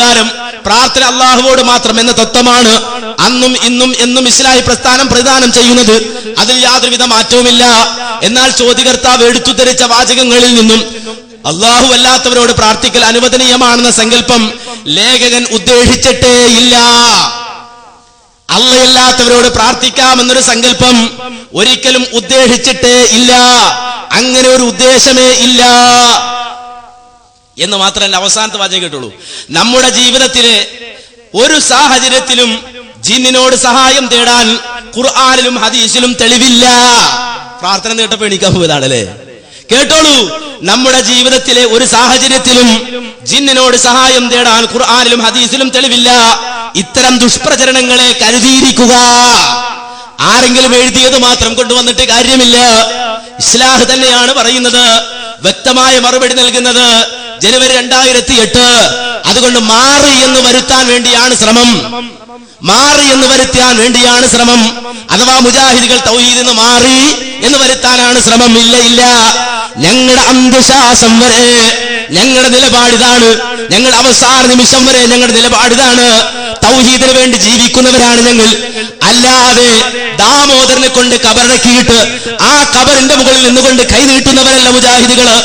പ്രകാരം പ്രാർത്ഥന അള്ളാഹുവോട് മാത്രം എന്ന തത്വമാണ് അന്നും ഇന്നും എന്നും ഇസ്ലാഹി പ്രസ്ഥാനം പ്രദാനം ചെയ്യുന്നത്. അതിൽ യാതൊരുവിധ മാറ്റവുമില്ല. എന്നാൽ ചോദ്യകർത്താവ് എടുത്തുദ്ധരിച്ച വാചകങ്ങളിൽ നിന്നും അള്ളാഹു അല്ലാത്തവരോട് പ്രാർത്ഥിക്കൽ അനുവദനീയമാണെന്ന സങ്കല്പം ലേഖകൻ ഉദ്ദേശിച്ചിട്ടേ ഇല്ല. അള്ളയല്ലാത്തവരോട് പ്രാർത്ഥിക്കാമെന്നൊരു സങ്കല്പം ഒരിക്കലും ഉദ്ദേശിച്ചിട്ടേ ഇല്ല. അങ്ങനെ ഒരു ഉദ്ദേശമേ ഇല്ല എന്ന് മാത്രമല്ല, അവസാനത്തെ വാചകം കേട്ടോളൂ. നമ്മുടെ ജീവിതത്തിലെ ഒരു സാഹചര്യത്തിലും ജിന്നിനോട് സഹായം തേടാൻ ഖുർആനിലും ഹദീസിലും തെളിവില്ല. പ്രാർത്ഥന കേട്ടപ്പോ എണീക്കാൻ പോയതാണല്ലേ. കേട്ടോളൂ, നമ്മുടെ ജീവിതത്തിലെ ഒരു സാഹചര്യത്തിലും ജിന്നിനോട് സഹായം തേടാൻ ഖുർആനിലും ഹദീസിലും തെളിവില്ല. ഇത്തരം ദുഷ്പ്രചരണങ്ങളെ കരുതിയിരിക്കുക. ആരെങ്കിലും എഴുതിയത് മാത്രം കൊണ്ടുവന്നിട്ട് കാര്യമില്ല. ഇസ്ലാഹ് തന്നെയാണ് പറയുന്നത്, വ്യക്തമായ മറുപടി നൽകുന്നത്. ജനുവരി 2008. അതുകൊണ്ട് മാറി എന്ന് വരുത്താൻ വേണ്ടിയാണ് ശ്രമം. മാറി എന്ന് വരുത്താൻ വേണ്ടിയാണ് ശ്രമം. അഥവാ മുജാഹിദുകൾ തൗഹീദിൽ നിന്ന് മാറി എന്ന് വരുത്താനാണ് ശ്രമം. ഇല്ല ഇല്ല, ഞങ്ങളുടെ അന്ത്യശ്വാസം വരെ ഞങ്ങളുടെ നിലപാടിതാണ്. ഞങ്ങളുടെ അവസാന നിമിഷം വരെ ഞങ്ങളുടെ നിലപാടിതാണ്. തൗഹീദിന് വേണ്ടി ജീവിക്കുന്നവരാണ് ഞങ്ങൾ. അല്ലാതെ ദാമോദരനെ കൊണ്ട് കബറടക്കിയിട്ട് ആ കബറിന്റെ മുകളിൽ നിന്നുകൊണ്ട് കൈ നീട്ടുന്നവരല്ല മുജാഹിദുകള്.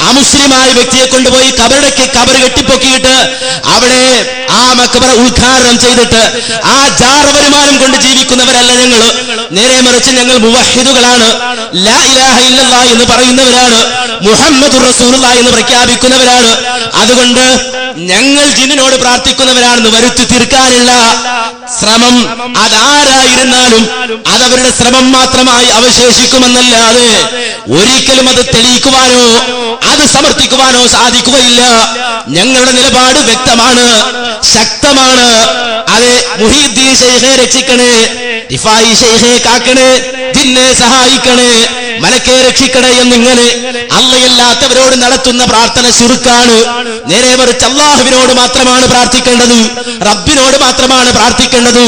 അമുസ്ലിമായ വ്യക്തിയെ കൊണ്ടുപോയി കബറടക്കി കബർ കെട്ടിപ്പൊക്കിയിട്ട് അവിടെ ആ മക്ബറ ഉദ്ഘാടനം ചെയ്തിട്ട് ആ ജാറ വരുമാനം കൊണ്ട് ജീവിക്കുന്നവരല്ല ഞങ്ങൾ. നേരെ മറിച്ച് ഞങ്ങൾ മുവഹിദുകളാണ്. ലാ ഇലാഹ ഇല്ലല്ലാഹ് എന്ന് പറയുന്നവരാണ്. മുഹമ്മദുർ റസൂലുള്ളാഹി എന്ന് പ്രഖ്യാപിക്കുന്നവരാണ്. അതുകൊണ്ട് ഞങ്ങൾ ജിന്നിനോട് പ്രാർത്ഥിക്കുന്നവരാണെന്ന് വരുത്തി തീർക്കാനുള്ള ശ്രമം അതാരായിരുന്നാലും അതവരുടെ ശ്രമം മാത്രമായി അവശേഷിക്കുമെന്നല്ലാതെ ഒരിക്കലും അത് തെളിയിക്കുവാനോ അത് സമർത്ഥിക്കുവാനോ സാധിക്കുകയില്ല. ഞങ്ങളുടെ നിലപാട് വ്യക്തമാണ്, ശക്തമാണ്. അതെ, മുഹീദ്ദീൻ ശൈഖെ രക്ഷിക്കണേ, റിഫായി ശൈഖെ കാക്കണേ, ജിന്നെ സഹായിക്കണേ, മലക്കെ രക്ഷിക്കണേ എന്നിങ്ങനെ അള്ളയല്ലാത്തവരോട് നടത്തുന്ന പ്രാർത്ഥന ശിർക്കാണ്. നേരെ മറിച്ച് അള്ളാഹുവിനോട് മാത്രമാണ് പ്രാർത്ഥിക്കേണ്ടത്, റബ്ബിനോട് മാത്രമാണ് പ്രാർത്ഥിക്കേണ്ടത്.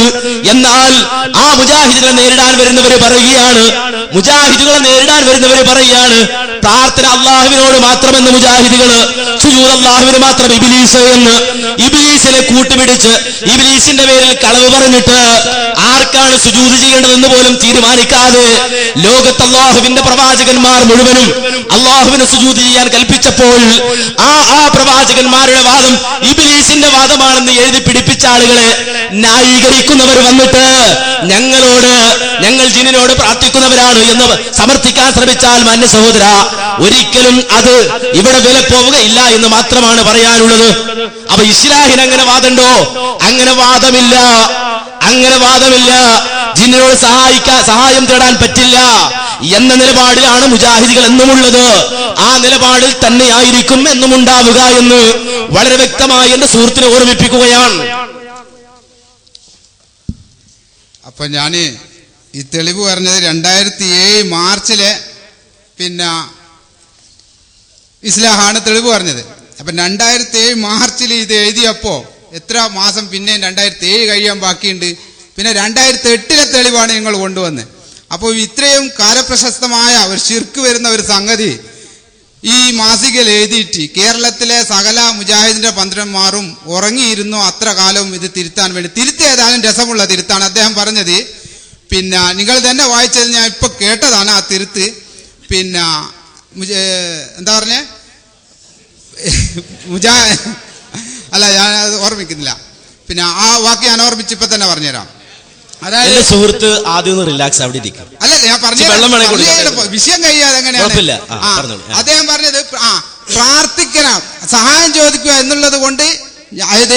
എന്നാൽ ആ മുജാഹിദുകളെ നേരിടാൻ വരുന്നവര് പറയുകയാണ്, പ്രാർത്ഥന അള്ളാഹുവിനോട് മാത്രമെന്ന് മുജാഹിദുകള്, സുജൂദ് അള്ളാഹുവിന് മാത്രം ഇബ്ലീസ് എന്ന് ഇബ്ലീസിനെ കൂട്ടുപിടിച്ച് ഇബ്ലീസിന്റെ പേരിൽ കളവ് പറഞ്ഞിട്ട് ആർക്കാണ് സുജൂദ് ചെയ്യേണ്ടതെന്ന് പോലും തീരുമാനിക്കാതെ ലോകത്ത് അള്ളാഹുവിന്റെ പ്രവാചകന്മാർ മുഴുവനും അള്ളാഹുവിന് സുജൂദ് ചെയ്യാൻ കൽപ്പിച്ചപ്പോൾ ആ പ്രവാചകന്മാരുടെ വാദം ഇബ്ലീസിന്റെ വാദമാണെന്ന് എഴുതി പിടിപ്പിച്ച ആളുകളെ ന്യായീകരിക്കുന്നവർ വന്നിട്ട് ഞങ്ങൾ ജിന്നിനോട് പ്രാർത്ഥിക്കുന്നവരാണ് എന്ന് സമർത്ഥിക്കാൻ ശ്രമിച്ചാൽ മാന്യ സഹോദര, ഒരിക്കലും അത് ഇവിടെ വില പോവുകയില്ല എന്ന് മാത്രമാണ് പറയാനുള്ളത്. അപ്പൊ ഇസ്ലാഹിന് അങ്ങനെ വാദമുണ്ടോ? അങ്ങനെ വാദമില്ല. ജിന്നിനോട് സഹായം തേടാൻ പറ്റില്ല എന്ന നിലപാടിലാണ് മുജാഹിദികൾ എന്നുമുള്ളത്. ആ നിലപാടിൽ തന്നെയായിരിക്കും എന്നും ഉണ്ടാവുക എന്ന് വളരെ വ്യക്തമായി എന്റെ സുഹൃത്തിനെ ഓർമ്മിപ്പിക്കുകയാണ്. അപ്പൊ ഞാന് ഈ തെളിവ് പറഞ്ഞത് 2007 മാർച്ചിലെ ഇസ്ലാഹാണ് തെളിവ് പറഞ്ഞത്. അപ്പൊ 2007 മാർച്ചിൽ ഇത് എഴുതിയപ്പോ എത്ര മാസം പിന്നെ 2007 കഴിയാൻ ബാക്കിയുണ്ട്. പിന്നെ 2008 തെളിവാണ് നിങ്ങൾ കൊണ്ടുവന്നത്. അപ്പോൾ ഇത്രയും കാലപ്രശസ്തമായ ഒരു ശിർക്ക് വരുന്ന ഒരു സംഗതി ഈ മാസികയിൽ എഴുതിയിട്ട് കേരളത്തിലെ സകല മുജാഹിദിന്റെ പന്ത്രന്മാരും ഉറങ്ങിയിരുന്നു അത്ര കാലവും ഇത് തിരുത്താൻ വേണ്ടി. തിരുത്തിയതാലും രസമുള്ള തിരുത്താണ് അദ്ദേഹം പറഞ്ഞത്. നിങ്ങൾ തന്നെ വായിച്ചത് ഞാൻ ഇപ്പൊ കേട്ടതാണ് ആ തിരുത്ത്. എന്താ പറഞ്ഞേ, അല്ല ഞാൻ അത് ഓർമ്മിക്കുന്നില്ല. ആ വാക്ക് ഞാൻ ഓർമ്മിച്ചിപ്പോ തന്നെ പറഞ്ഞുതരാം. അതായത് സുഹൃത്ത് ആദ്യം റിലാക്സ് അവിടെ ഇരിക്കും. അല്ലല്ല, ഞാൻ പറഞ്ഞു വിഷയം കഴിയാതെ എങ്ങനെയാണ് അദ്ദേഹം പറഞ്ഞത്. പ്രാർത്ഥിക്കണം, സഹായം ചോദിക്കുക എന്നുള്ളത് കൊണ്ട്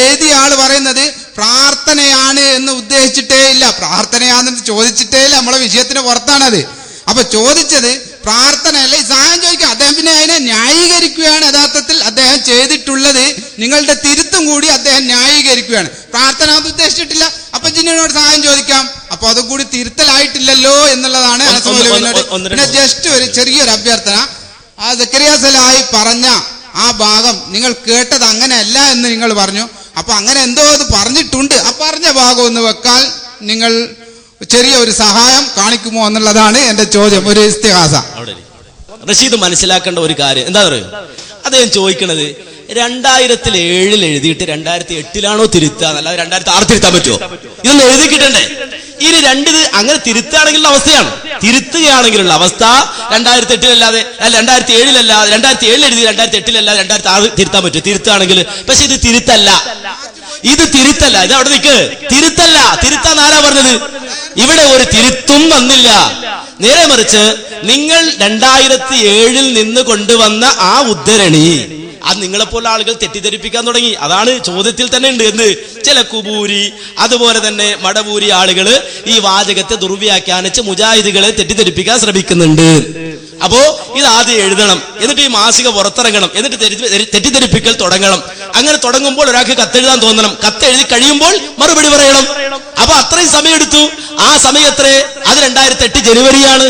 എഴുതിയ ആള് പറയുന്നത് പ്രാർത്ഥനയാണ് എന്ന് ഉദ്ദേശിച്ചിട്ടേ ഇല്ല, പ്രാർത്ഥനയാണെന്ന് ചോദിച്ചിട്ടേ ഇല്ല. നമ്മളെ വിഷയത്തിന് പുറത്താണത്. അപ്പൊ ചോദിച്ചത് പ്രാർത്ഥനയല്ല, ഈ സഹായം ചോദിക്കുക. അദ്ദേഹം പിന്നെ അതിനെ ന്യായീകരിക്കുകയാണ്. യഥാർത്ഥത്തിൽ അദ്ദേഹം ചെയ്തിട്ടുള്ളത് നിങ്ങളുടെ തിരുത്തും കൂടി അദ്ദേഹം ന്യായീകരിക്കുകയാണ്. പ്രാർത്ഥന അത് ഉദ്ദേശിച്ചിട്ടില്ല, അപ്പൊ ജിന്നിനോട് സഹായം ചോദിക്കാം. അപ്പൊ അതും കൂടി തിരുത്തലായിട്ടില്ലല്ലോ എന്നുള്ളതാണ്. പിന്നെ ജസ്റ്റ് ഒരു ചെറിയൊരു അഭ്യർത്ഥന, ആ സക്കരിയ സലാഹി പറഞ്ഞ ആ ഭാഗം നിങ്ങൾ കേട്ടത് അങ്ങനെയല്ല എന്ന് നിങ്ങൾ പറഞ്ഞു. അപ്പൊ അങ്ങനെ എന്തോ അത് പറഞ്ഞിട്ടുണ്ട്. ആ പറഞ്ഞ ഭാഗം ഒന്ന് വെക്കാൻ നിങ്ങൾ ചെറിയ ഒരു സഹായം കാണിക്കുമോ എന്നുള്ളതാണ് എന്റെ ചോദ്യം. ഒരു ഇസ്തിഹാസ. റഷീദ് മനസ്സിലാക്കേണ്ട ഒരു കാര്യം എന്താ പറയുക, അദ്ദേഹം ചോദിക്കണത് 2007 എഴുതിയിട്ട് 2008 തിരുത്തുക, അല്ലാതെ 2006 തിരുത്താൻ പറ്റുമോ? ഇതൊന്ന് എഴുതി കിട്ടണ്ടേ? ഇനി രണ്ടിത് അങ്ങനെ തിരുത്തുകയാണെങ്കിലുള്ള അവസ്ഥയാണ്. തിരുത്തുകയാണെങ്കിലുള്ള അവസ്ഥ 2008 അല്ലാതെ 2007 അല്ലാതെ 2007 എഴുതി 2008 അല്ലാതെ 2006 തിരുത്താൻ പറ്റും തിരുത്തുകയാണെങ്കിൽ. പക്ഷെ ഇത് തിരുത്തല്ല, ഇത് തിരുത്തല്ല. ഇത് അവിടെ നിൽക്ക്, തിരുത്തല്ല. തിരുത്താൻ ആരാ പറഞ്ഞത്? ഇവിടെ ഒരു തിരുത്തും വന്നില്ല. നേരെ മറിച്ച് നിങ്ങൾ 2007 നിന്ന് കൊണ്ടുവന്ന ആ ഉദ്ധരണി അത് നിങ്ങളെപ്പോലെ ആളുകൾ തെറ്റിദ്ധരിപ്പിക്കാൻ തുടങ്ങി. അതാണ് ചോദ്യത്തിൽ തന്നെ ഉണ്ട്. എന്ത്? ചില കുബൂരി അതുപോലെ തന്നെ മടവൂരി ആളുകൾ ഈ വാചകത്തെ ദുർവ്യാഖ്യാനിച്ച് മുജാഹിദുകളെ തെറ്റിദ്ധരിപ്പിക്കാൻ ശ്രമിക്കുന്നുണ്ട്. അപ്പോ ഇത് ആദ്യം എഴുതണം, എന്നിട്ട് ഈ മാസിക പുറത്തിറങ്ങണം, എന്നിട്ട് തെറ്റിദ്ധരിപ്പിക്കൽ തുടങ്ങണം. അങ്ങനെ തുടങ്ങുമ്പോൾ ഒരാൾക്ക് കത്തെഴുതാൻ തോന്നണം, കത്തെഴുതി കഴിയുമ്പോൾ മറുപടി പറയണം. അപ്പൊ അത്രയും സമയമെടുത്തു. ആ സമയം എത്ര? അത് 2008 ജനുവരിയാണ്.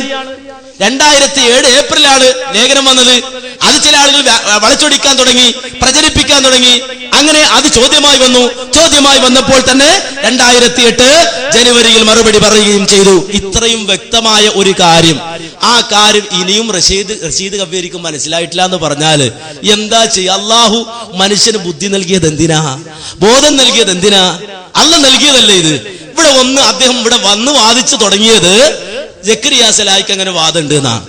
2007 ഏപ്രിലാണ് ലേഖനം വന്നത്. അത് ചില ആളുകൾ വളച്ചൊടിക്കാൻ തുടങ്ങി, പ്രചരിപ്പിക്കാൻ തുടങ്ങി. അങ്ങനെ അത് ചോദ്യമായി വന്നു. ചോദ്യമായി വന്നപ്പോൾ തന്നെ 2008 ജനുവരിയിൽ മറുപടി പറയുകയും ചെയ്തു. ഇത്രയും വ്യക്തമായ ഒരു കാര്യം, ആ കാര്യം ഇനിയും റഷീദ് കവ്വേരിക്കും മനസ്സിലായിട്ടില്ല എന്ന് പറഞ്ഞാല് എന്താ ചെയ്യുക? അള്ളാഹു മനുഷ്യന് ബുദ്ധി നൽകിയത് എന്തിനാ? ബോധം നൽകിയത് എന്തിനാ? അള്ളാഹ് നൽകിയതല്ലേ ഇത്? അദ്ദേഹം ഇവിടെ വന്ന് വാദിച്ചു തുടങ്ങിയത് സക്കരിയ സലായിക്ക് അങ്ങനെ വാദമുണ്ട് എന്നാണ്.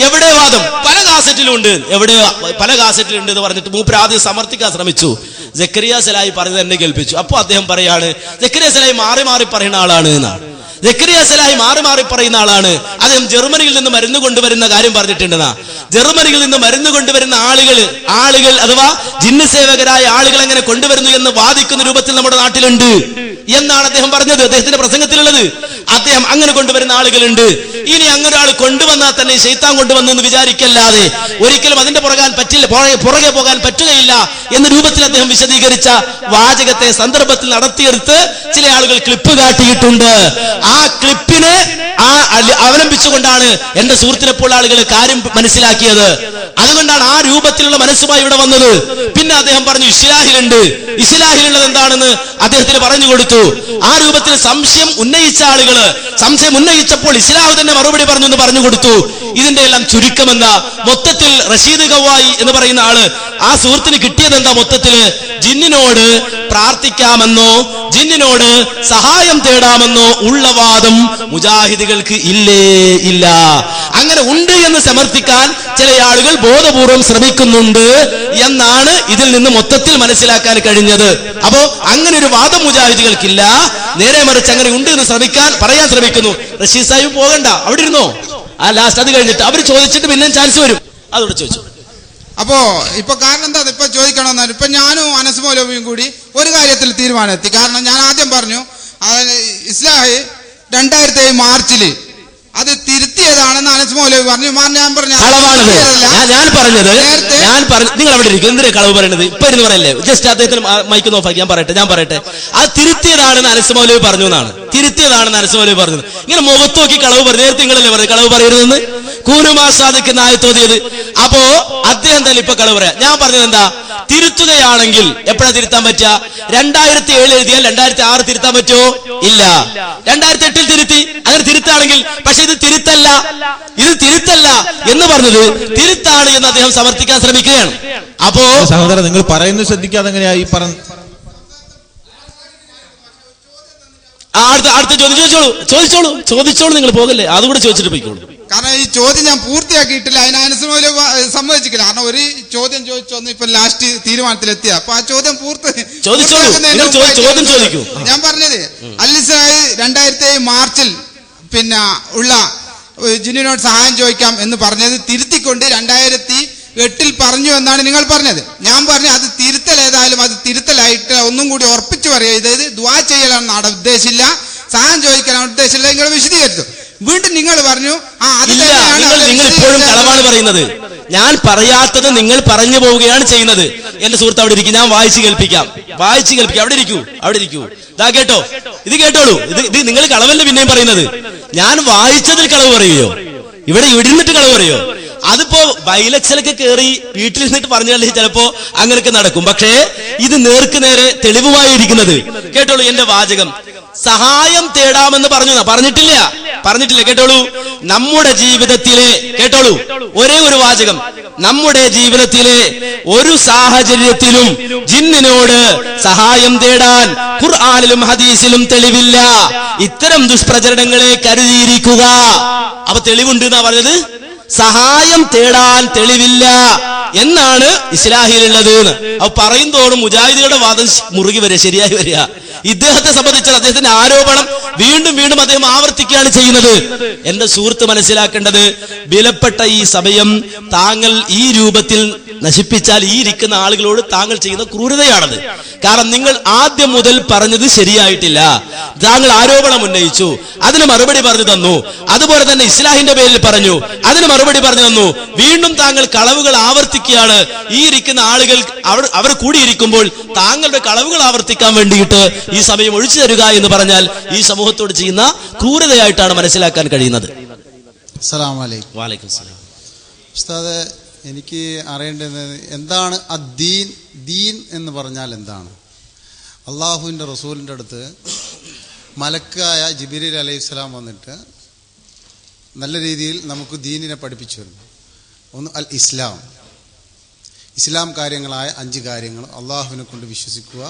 എവിടെ വാദം? പല കാസറ്റിലും ഉണ്ട്. എവിടെ പല കാസറ്റിലുണ്ട് എന്ന് പറഞ്ഞിട്ട് മൂപ്പര് ആദ്യം സമർത്ഥിക്കാൻ ശ്രമിച്ചു. സക്കരിയ സലായി പറഞ്ഞത് എന്നെ കേൾപ്പിച്ചു. അപ്പൊ അദ്ദേഹം പറയാണ് സക്കരിയ സലായി മാറി മാറി പറയുന്ന ആളാണ് എന്നാണ്. സക്കരിയ സലായി മാറി മാറി പറയുന്ന ആളാണ്. അദ്ദേഹം ജർമ്മനിയിൽ നിന്ന് മരുന്ന് കൊണ്ടുവരുന്ന കാര്യം പറഞ്ഞിട്ടുണ്ടെന്നാ. ജർമ്മനിയിൽ നിന്ന് മരുന്ന് കൊണ്ടുവരുന്ന ആളുകൾ അഥവാ ജിന്ന് സേവകരായ ആളുകൾ എങ്ങനെ കൊണ്ടുവരുന്നു എന്ന് വാദിക്കുന്ന രൂപത്തിൽ നമ്മുടെ നാട്ടിലുണ്ട് എന്നാണ് അദ്ദേഹം പറഞ്ഞത്. അദ്ദേഹത്തിന്റെ പ്രസംഗത്തിലുള്ളത് അദ്ദേഹം അങ്ങനെ കൊണ്ടുവരുന്ന ആളുകളുണ്ട്. ഇനി അങ്ങനെ ഒരാൾ കൊണ്ടുവന്നാൽ തന്നെ ശൈത്താൻ കൊണ്ടുവന്നു എന്ന് വിചാരിക്കല്ലാതെ ഒരിക്കലും അതിന്റെ പുറകെ പോകാൻ പറ്റുകയില്ല എന്ന രൂപത്തിൽ അദ്ദേഹം വിശദീകരിച്ച വാചകത്തെ സന്ദർഭത്തിൽ നടത്തിയെടുത്ത് ചില ആളുകൾ ക്ലിപ്പ് കാട്ടിയിട്ടുണ്ട്. ആ ക്ലിപ്പിനെ അവലംബിച്ചുകൊണ്ടാണ് എന്റെ സുഹൃത്തിനെ പോലെ ആളുകൾ കാര്യം മനസ്സിലാക്കിയത്. അതുകൊണ്ടാണ് ആ രൂപത്തിലുള്ള മനസ്സുമായി ഇവിടെ വന്നത്. പിന്നെ അദ്ദേഹം പറഞ്ഞു ഇസ്ലാഹിലുണ്ട്. ഇസ്ലാഹിലുള്ളത് എന്താണെന്ന് അദ്ദേഹത്തിന് പറഞ്ഞു കൊടുത്തു. ആ രൂപത്തിൽ സംശയം ഉന്നയിച്ച ആളുകള് സംശയം ഉന്നയിച്ചപ്പോൾ ഇസ്ലാഹ് തന്നെ മറുപടി പറഞ്ഞു എന്ന് പറഞ്ഞു കൊടുത്തു. ഇതിന്റെ എല്ലാം ചുരുക്കമെന്താ? മൊത്തത്തിൽ റഷീദ് ഗവായി എന്ന് പറയുന്ന ആള് ആ സുഹൃത്തിന് കിട്ടിയതെന്താ? മൊത്തത്തില് ജിന്നിനോട് പ്രാർത്ഥിക്കാമെന്നോ ജിന്നിനോട് സഹായം തേടാമെന്നോ ഉള്ള വാദം മുജാഹിദുകൾക്ക് ഇല്ല. അങ്ങനെ ഉണ്ട് എന്ന് സമർത്ഥിക്കാൻ ചില ആളുകൾ ബോധപൂർവം ശ്രമിക്കുന്നുണ്ട് എന്നാണ് ഇതിൽ നിന്ന് മൊത്തത്തിൽ മനസ്സിലാക്കാൻ കഴിഞ്ഞത്. അപ്പോ അങ്ങനെ ഒരു വാദം മുജാഹിദുകൾക്കില്ല. നേരെ മറിച്ച് അങ്ങനെ ഉണ്ട് എന്ന് പറയാൻ ശ്രമിക്കുന്നു. റഷീദ് സാഹിബ് പോകണ്ട, അവിടെ ഇരുന്നോ. ആ ലാസ്റ്റ് അത് കഴിഞ്ഞിട്ട് അവർ ചോദിച്ചിട്ട് പിന്നെ ചാൻസ് വരും. അതോടെ ചോദിച്ചു. അപ്പോ ഇപ്പൊ കാരണം എന്താ ഇപ്പൊ ചോദിക്കണമെന്നാണ്. ഇപ്പൊ ഞാനും അനസ് മൗലവിയും കൂടി ഒരു കാര്യത്തിൽ തീരുമാനമെത്തി. കാരണം ഞാൻ ആദ്യം പറഞ്ഞു ഇസ്ലാഹ് 2007 മാർച്ചില് അത് തിരുത്തിയതാണെന്ന് അനസ് മൗലവി പറഞ്ഞു. ഞാൻ പറഞ്ഞു നിങ്ങൾ അവിടെ ഇരിക്കും. എന്തിനാ കളവ് പറയുന്നത്? ഇപ്പൊ ഇരുന്ന് പറയല്ലേ? ജസ്റ്റ് അദ്ദേഹത്തിന് മൈക്ക് നോക്കി ഞാൻ പറയട്ടെ. അത് തിരുത്തിയതാണെന്ന് അനസ് മൗലവി പറഞ്ഞു എന്നാണ്. തിരുത്തിയതാണെന്ന് അനസ് മൗലവി പറഞ്ഞത്. ഇങ്ങനെ മുഖത്ത് നോക്കി കളവ് പറഞ്ഞു. നേരത്തെ നിങ്ങളല്ലേ പറഞ്ഞു കളവ് പറയരുതെന്ന്? കൂനുമാസാദിക്കുന്ന ആയത്തോതിയത്. അപ്പോ അദ്ദേഹം തന്നെ ഇപ്പൊ കളവ് പറയാം. ഞാൻ പറഞ്ഞത് എന്താ? തിരുത്തുകയാണെങ്കിൽ എപ്പോഴാ തിരുത്താൻ പറ്റുക? 2007 എഴുതിയാൽ 2006 തിരുത്താൻ പറ്റുമോ? ഇല്ല. 2008 തിരുത്തി. അങ്ങനെ തിരുത്താണെങ്കിൽ. പക്ഷെ ഇത് തിരുത്തല്ല എന്ന് പറഞ്ഞത് തിരുത്താണ് എന്ന് അദ്ദേഹം സമർത്ഥിക്കാൻ ശ്രമിക്കുകയാണ്. അപ്പോ സഹോദരൻ, നിങ്ങൾ പറയുന്നത് ശ്രദ്ധിക്കാതെ എങ്ങനെയായി പറഞ്ഞു? അടുത്ത ചോദിച്ചോളൂ. നിങ്ങൾ പോകല്ലേ? അതുകൂടെ ചോദിച്ചിട്ട് പോയിക്കോളൂ. കാരണം ഈ ചോദ്യം ഞാൻ പൂർത്തിയാക്കിയിട്ടില്ല. അതിനനുസരിച്ച് സമ്മതിച്ചില്ല. കാരണം ഒരു ചോദ്യം ചോദിച്ചൊന്ന് ഇപ്പൊ ലാസ്റ്റ് തീരുമാനത്തിലെത്തിയ. അപ്പൊ ആ ചോദ്യം ചോദിക്കൂ. ഞാൻ പറഞ്ഞത് അൽ-ഇസ്രാഹ് 2007 മാർച്ചിൽ പിന്നെ ഉള്ള ജിന്നിനോട് സഹായം ചോദിക്കാം എന്ന് പറഞ്ഞത് തിരുത്തിക്കൊണ്ട് 2008 പറഞ്ഞു എന്നാണ് നിങ്ങൾ പറഞ്ഞത്. ഞാൻ പറഞ്ഞു അത് തിരുത്തൽ, ഏതായാലും അത് തിരുത്തലായിട്ട് ഒന്നും കൂടി ഉറപ്പിച്ചു പറയുക. ഇത് ദുആ ചെയ്യലാണ് ഉദ്ദേശമില്ല, സഹായം ചോദിക്കാനാണ് ഉദ്ദേശമില്ല. നിങ്ങൾ വിശദീകരിച്ചു. വീണ്ടും നിങ്ങൾ പറഞ്ഞു നിങ്ങൾ ഇപ്പോഴും കളവാണ് പറയുന്നത്. ഞാൻ പറയാത്തത് നിങ്ങൾ പറഞ്ഞു പോവുകയാണ് ചെയ്യുന്നത്. എന്റെ സുഹൃത്ത് അവിടെ ഇരിക്കും, ഞാൻ വായിച്ചു കേൾപ്പിക്കാം. അവിടെ ഇരിക്കൂ. ഇതാ കേട്ടോ, ഇത് കേട്ടോളൂ. ഇത് നിങ്ങൾ കളവല്ല പിന്നെയും പറയുന്നത്. ഞാൻ വായിച്ചതിൽ കളവ് പറയുകയോ? ഇവിടെ ഇരുന്നിട്ട് കളവ് പറയോ? അതിപ്പോ ബൈലക്ഷനൊക്കെ കയറി വീട്ടിൽ നിന്നിട്ട് പറഞ്ഞാൽ ചിലപ്പോ അങ്ങനെയൊക്കെ നടക്കും. പക്ഷേ ഇത് നേർക്ക് നേരെ തെളിവുമായി ഇരിക്കുന്നത് കേട്ടോളൂ. എന്റെ വാചകം സഹായം തേടാമെന്ന് പറഞ്ഞിട്ടില്ല. പറഞ്ഞിട്ടില്ല, കേട്ടോളൂ. നമ്മുടെ ജീവിതത്തിലെ, കേട്ടോളൂ, ഒരേ ഒരു വാചകം, നമ്മുടെ ജീവിതത്തിലെ ഒരു സാഹചര്യത്തിലും ജിന്നിനോട് സഹായം തേടാൻ ഖുർആനിലും ഹദീസിലും തെളിവില്ല. ഇത്തരം ദുഷ്പ്രചരണങ്ങളെ കരുതിയിരിക്കുക. അപ്പൊ തെളിവുണ്ട് എന്നാ പറഞ്ഞത്, സഹായം തേടാൻ തെളിവില്ല എന്നാണ് ഇസ്ലാഹിലുള്ളത്. അപ്പൊ പറയുന്തോറും മുജാഹിദുകളുടെ വാദം മുറുകി വരിക, ശരിയായി വരിക. ഇദ്ദേഹത്തെ സംബന്ധിച്ച് അദ്ദേഹത്തിന്റെ ആരോപണം വീണ്ടും വീണ്ടും അദ്ദേഹം ആവർത്തിക്കുകയാണ് ചെയ്യുന്നത്. എന്റെ സുഹൃത്ത് മനസ്സിലാക്കേണ്ടത്, വിലപ്പെട്ട ഈ സമയം താങ്കൾ ഈ രൂപത്തിൽ നശിപ്പിച്ചാൽ ഈ ഇരിക്കുന്ന ആളുകളോട് താങ്കൾ ചെയ്യുന്ന ക്രൂരതയാണത്. കാരണം നിങ്ങൾ ആദ്യം മുതൽ പറഞ്ഞത് ശരിയായിട്ടില്ല. താങ്കൾ ആരോപണം ഉന്നയിച്ചു, അതിന് മറുപടി പറഞ്ഞു തന്നു. അതുപോലെ തന്നെ ഇസ്ലാഹിന്റെ പേരിൽ പറഞ്ഞു, അതിന് മറുപടി പറഞ്ഞു തന്നു. വീണ്ടും താങ്കൾ കളവുകൾ ആവർത്തിക്കുകയാണ്. ഈ ഇരിക്കുന്ന ആളുകൾ അവർ കൂടിയിരിക്കുമ്പോൾ താങ്കളുടെ കളവുകൾ ആവർത്തിക്കാൻ വേണ്ടിയിട്ട് ഈ സമയം ഒഴിച്ചു തരിക എന്ന് പറഞ്ഞാൽ ഈ സമൂഹത്തോട് ചെയ്യുന്ന ക്രൂരതയായിട്ടാണ് മനസ്സിലാക്കാൻ കഴിയുന്നത്. അസ്സലാമു അലൈക്കും. വഅലൈക്കും സലാം. ഉസ്താദ്, എനിക്ക് അറിയേണ്ടത് എന്താണ് അദ്ദീൻ? ദീൻ എന്ന് പറഞ്ഞാൽ എന്താണ്? അള്ളാഹുവിൻ്റെ റസൂലിൻ്റെ അടുത്ത് മലക്കായ ജിബ്രീൽ അലൈഹിസ്സലാം വന്നിട്ട് നല്ല രീതിയിൽ നമുക്ക് ദീനിനെ പഠിപ്പിച്ചു വരുന്നു. ഒന്ന് അൽ ഇസ്ലാം, ഇസ്ലാം കാര്യങ്ങളായ 5 കാര്യങ്ങൾ: അള്ളാഹുവിനെ കൊണ്ട് വിശ്വസിക്കുക,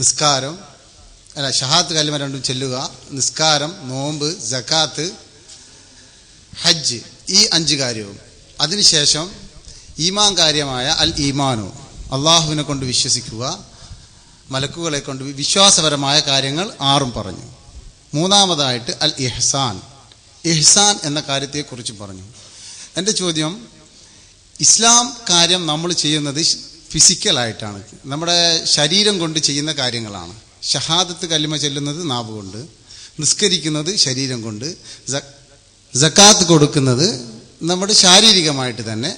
നിസ്കാരം ഷഹാദത്ത് കലിമ രണ്ടും ചെല്ലുക, നിസ്കാരം, നോമ്പ്, സകാത്ത്, ഹജ്ജ്, ഈ 5 കാര്യവും. അതിനുശേഷം ഈമാൻ കാര്യമായ അൽ ഈമാനു, അള്ളാഹുവിനെ കൊണ്ട് വിശ്വസിക്കുക, മലക്കുകളെ കൊണ്ട് വിശ്വാസപരമായ കാര്യങ്ങൾ 6 പറഞ്ഞു. മൂന്നാമതായിട്ട് അൽ ഇഹ്സാൻ, ഇഹ്സാൻ എന്ന കാര്യത്തെക്കുറിച്ച് പറഞ്ഞു. എൻ്റെ ചോദ്യം, ഇസ്ലാം കാര്യം നമ്മൾ ചെയ്യുന്നത് ഫിസിക്കലായിട്ടാണ്, നമ്മുടെ ശരീരം കൊണ്ട് ചെയ്യുന്ന കാര്യങ്ങളാണ്. ഷഹാദത്ത് കലിമ ചെല്ലുന്നത് നാവ് കൊണ്ട്, നിസ്കരിക്കുന്നത് ശരീരം കൊണ്ട്, സക്കാത്ത് കൊടുക്കുന്നത് നമ്മുടെ ശാരീരികമായിട്ട് തന്നെ,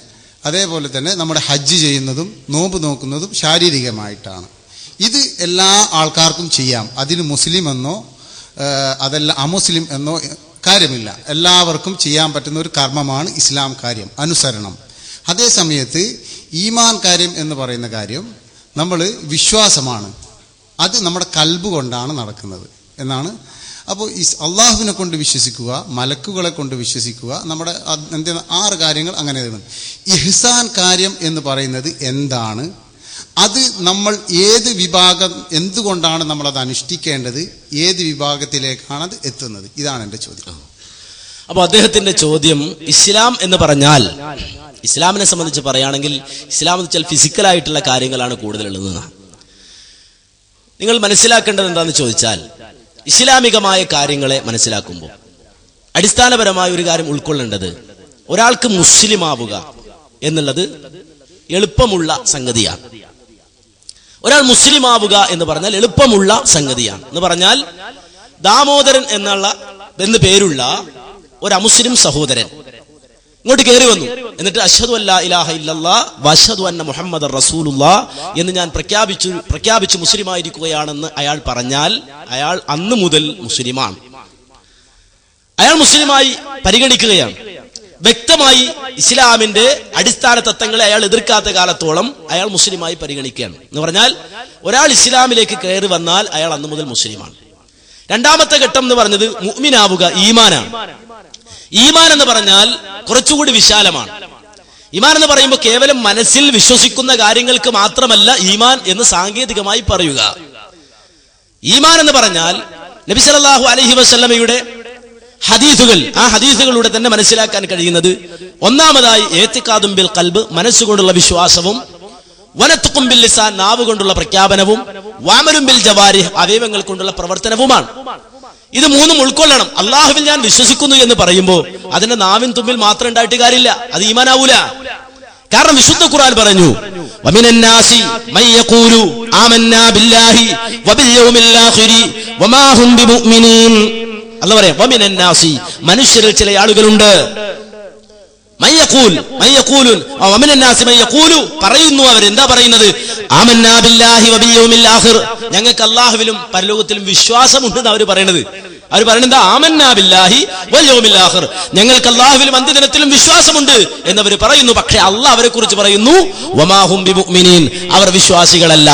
അതേപോലെ തന്നെ നമ്മുടെ ഹജ്ജ് ചെയ്യുന്നതും നോമ്പ് നോക്കുന്നതും ശാരീരികമായിട്ടാണ്. ഇത് എല്ലാ ആൾക്കാർക്കും ചെയ്യാം. അതിന് മുസ്ലിം എന്നോ അതല്ല അമുസ്ലിം എന്നോ കാര്യമില്ല. എല്ലാവർക്കും ചെയ്യാൻ പറ്റുന്ന ഒരു കർമ്മമാണ് ഇസ്ലാം കാര്യം, അനുസരണം. അതേ സമയത്ത് ഈമാൻ കാര്യം എന്ന് പറയുന്ന കാര്യം നമ്മൾ വിശ്വാസമാണ്, അത് നമ്മുടെ കൽബ് കൊണ്ടാണ് നടക്കുന്നത് എന്നാണ്. അപ്പോൾ അള്ളാഹുവിനെ കൊണ്ട് വിശ്വസിക്കുക, മലക്കുകളെ കൊണ്ട് വിശ്വസിക്കുക, നമ്മുടെ 6 കാര്യങ്ങൾ അങ്ങനെ എഴുതണം. ഇഹ്സാൻ കാര്യം എന്ന് പറയുന്നത് എന്താണ്? അത് നമ്മൾ ഏത് വിഭാഗം, എന്തുകൊണ്ടാണ് നമ്മളത് അനുഷ്ഠിക്കേണ്ടത്, ഏത് വിഭാഗത്തിലേക്കാണ് അത് എത്തുന്നത്? ഇതാണ് എൻ്റെ ചോദ്യം. അപ്പോൾ അദ്ദേഹത്തിന്റെ ചോദ്യം, ഇസ്ലാം എന്ന് പറഞ്ഞാൽ, ഇസ്ലാമിനെ സംബന്ധിച്ച് പറയുകയാണെങ്കിൽ ഇസ്ലാം എന്ന് വെച്ചാൽ ഫിസിക്കലായിട്ടുള്ള കാര്യങ്ങളാണ് കൂടുതലുള്ളത്. നിങ്ങൾ മനസ്സിലാക്കേണ്ടത് എന്താണെന്ന് ചോദിച്ചാൽ, ഇസ്ലാമികമായ കാര്യങ്ങളെ മനസ്സിലാക്കുമ്പോൾ അടിസ്ഥാനപരമായ ഒരു കാര്യം ഉൾക്കൊള്ളേണ്ടത്, ഒരാൾക്ക് മുസ്ലിം ആവുക എന്നുള്ളത് എളുപ്പമുള്ള സംഗതിയാണ്. ഒരാൾ മുസ്ലിം ആവുക എന്ന് പറഞ്ഞാൽ എളുപ്പമുള്ള സംഗതിയാണ്. എന്ന് പറഞ്ഞാൽ ദാമോദരൻ എന്ന് പേരുള്ള ഒരു അമുസ്ലിം സഹോദരൻ ഇങ്ങോട്ട് കയറി വന്നു. എന്നിട്ട് അഷ്ഹദു അല്ലാ ഇലാഹ ഇല്ലല്ലാഹ് വഅഷ്ഹദു അന്ന മുഹമ്മദർ റസൂലുള്ളാഹ് എന്ന് ഞാൻ പ്രഖ്യാപിച്ചു മുസ്ലിമായിരിക്കുകയാണെന്ന് അയാൾ പറഞ്ഞാൽ അയാൾ അന്ന് മുതൽ മുസ്ലിമാണ്. അയാൾ മുസ്ലിമായി പരിഗണിക്കുകയാണ്. വ്യക്തമായി ഇസ്ലാമിന്റെ അടിസ്ഥാന തത്വങ്ങളെ അയാൾ എതിർക്കാത്ത കാലത്തോളം അയാൾ മുസ്ലിമായി പരിഗണിക്കുകയാണ്. എന്ന് പറഞ്ഞാൽ ഒരാൾ ഇസ്ലാമിലേക്ക് കയറി വന്നാൽ അയാൾ അന്ന് മുതൽ മുസ്ലിമാണ്. രണ്ടാമത്തെ ഘട്ടം എന്ന് പറഞ്ഞത് മുഅ്മിനാവുക, ഈമാനാണ്. ഈമാൻ എന്ന് പറഞ്ഞാൽ കുറച്ചുകൂടി വിശാലമാണ്. ഈമാൻ എന്ന് പറയുമ്പോൾ കേവലം മനസ്സിൽ വിശ്വസിക്കുന്ന കാര്യങ്ങൾക്ക് മാത്രമല്ല ഈമാൻ എന്ന് സാങ്കേതികമായി പറയുക. ഈമാൻ എന്ന് പറഞ്ഞാൽ നബി സല്ലല്ലാഹു അലൈഹി വസല്ലമയുടെ ഹദീസുകൾ, ആ ഹദീസുകളിലൂടെ തന്നെ മനസ്സിലാക്കാൻ കഴിയുന്നത്, ഒന്നാമതായി ഇഅ്തിഖാദും ബിൽ ഖൽബ്, മനസ്സുകൊണ്ടുള്ള വിശ്വാസവും, വനത്ഖും ബിൽ ലിസാൻ, നാവ് കൊണ്ടുള്ള പ്രഖ്യാപനവും, വഅമലും ബിൽ ജവാരിഹ്, അവയവങ്ങൾ കൊണ്ടുള്ള പ്രവർത്തനവുമാണ്. ഇത് 3ഉം ഉൾക്കൊള്ളണം. അള്ളാഹുവിൽ ഞാൻ വിശ്വസിക്കുന്നു എന്ന് പറയുമ്പോൾ അതിന്റെ നാവിൻ തുമ്പിൽ മാത്രം ഉണ്ടായിട്ട് കാര്യമില്ല, അത് ഈമാനാവൂല. കാരണം വിശുദ്ധ ഖുർആൻ പറഞ്ഞു, വമിനന്നാസി മയ്യഖൂലു ആമന്നാ ബില്ലാഹി വബിൽ യൗമിൽ ആഖിരി വമാ ഹും ബിമുഅ്മിനീൻ. അല്ലാഹു പറയാ, വമിനന്നാസി, മനുഷ്യരിൽ ചില ആളുകളുണ്ട്, പറയുന്നു. അവരെന്താ പറയുന്നത്? ആമന്നാ ബില്ലാഹി വബിൽ യൗമിൽ ആഖിർ, ഞങ്ങൾക്ക് അല്ലാഹുവിലും പരലോകത്തിലും വിശ്വാസമുണ്ടെന്ന് അവർ പറയുന്നത്. അവർ പറയുന്നത് ആമന്നാ ബില്ലാഹി വൽ യൗമിൽ ആഖിർ, ഞങ്ങൾക്ക് അല്ലാഹുവിലും അന്ത്യദിനത്തിലും വിശ്വാസമുണ്ട് എന്നവർ പറയുന്നു. പക്ഷേ അല്ലാഹ് അവരെ കുറിച്ച് പറയുന്നു വമാ ഹും ബിമുഅ്മിനീൻ, അവർ വിശ്വാസികളല്ല,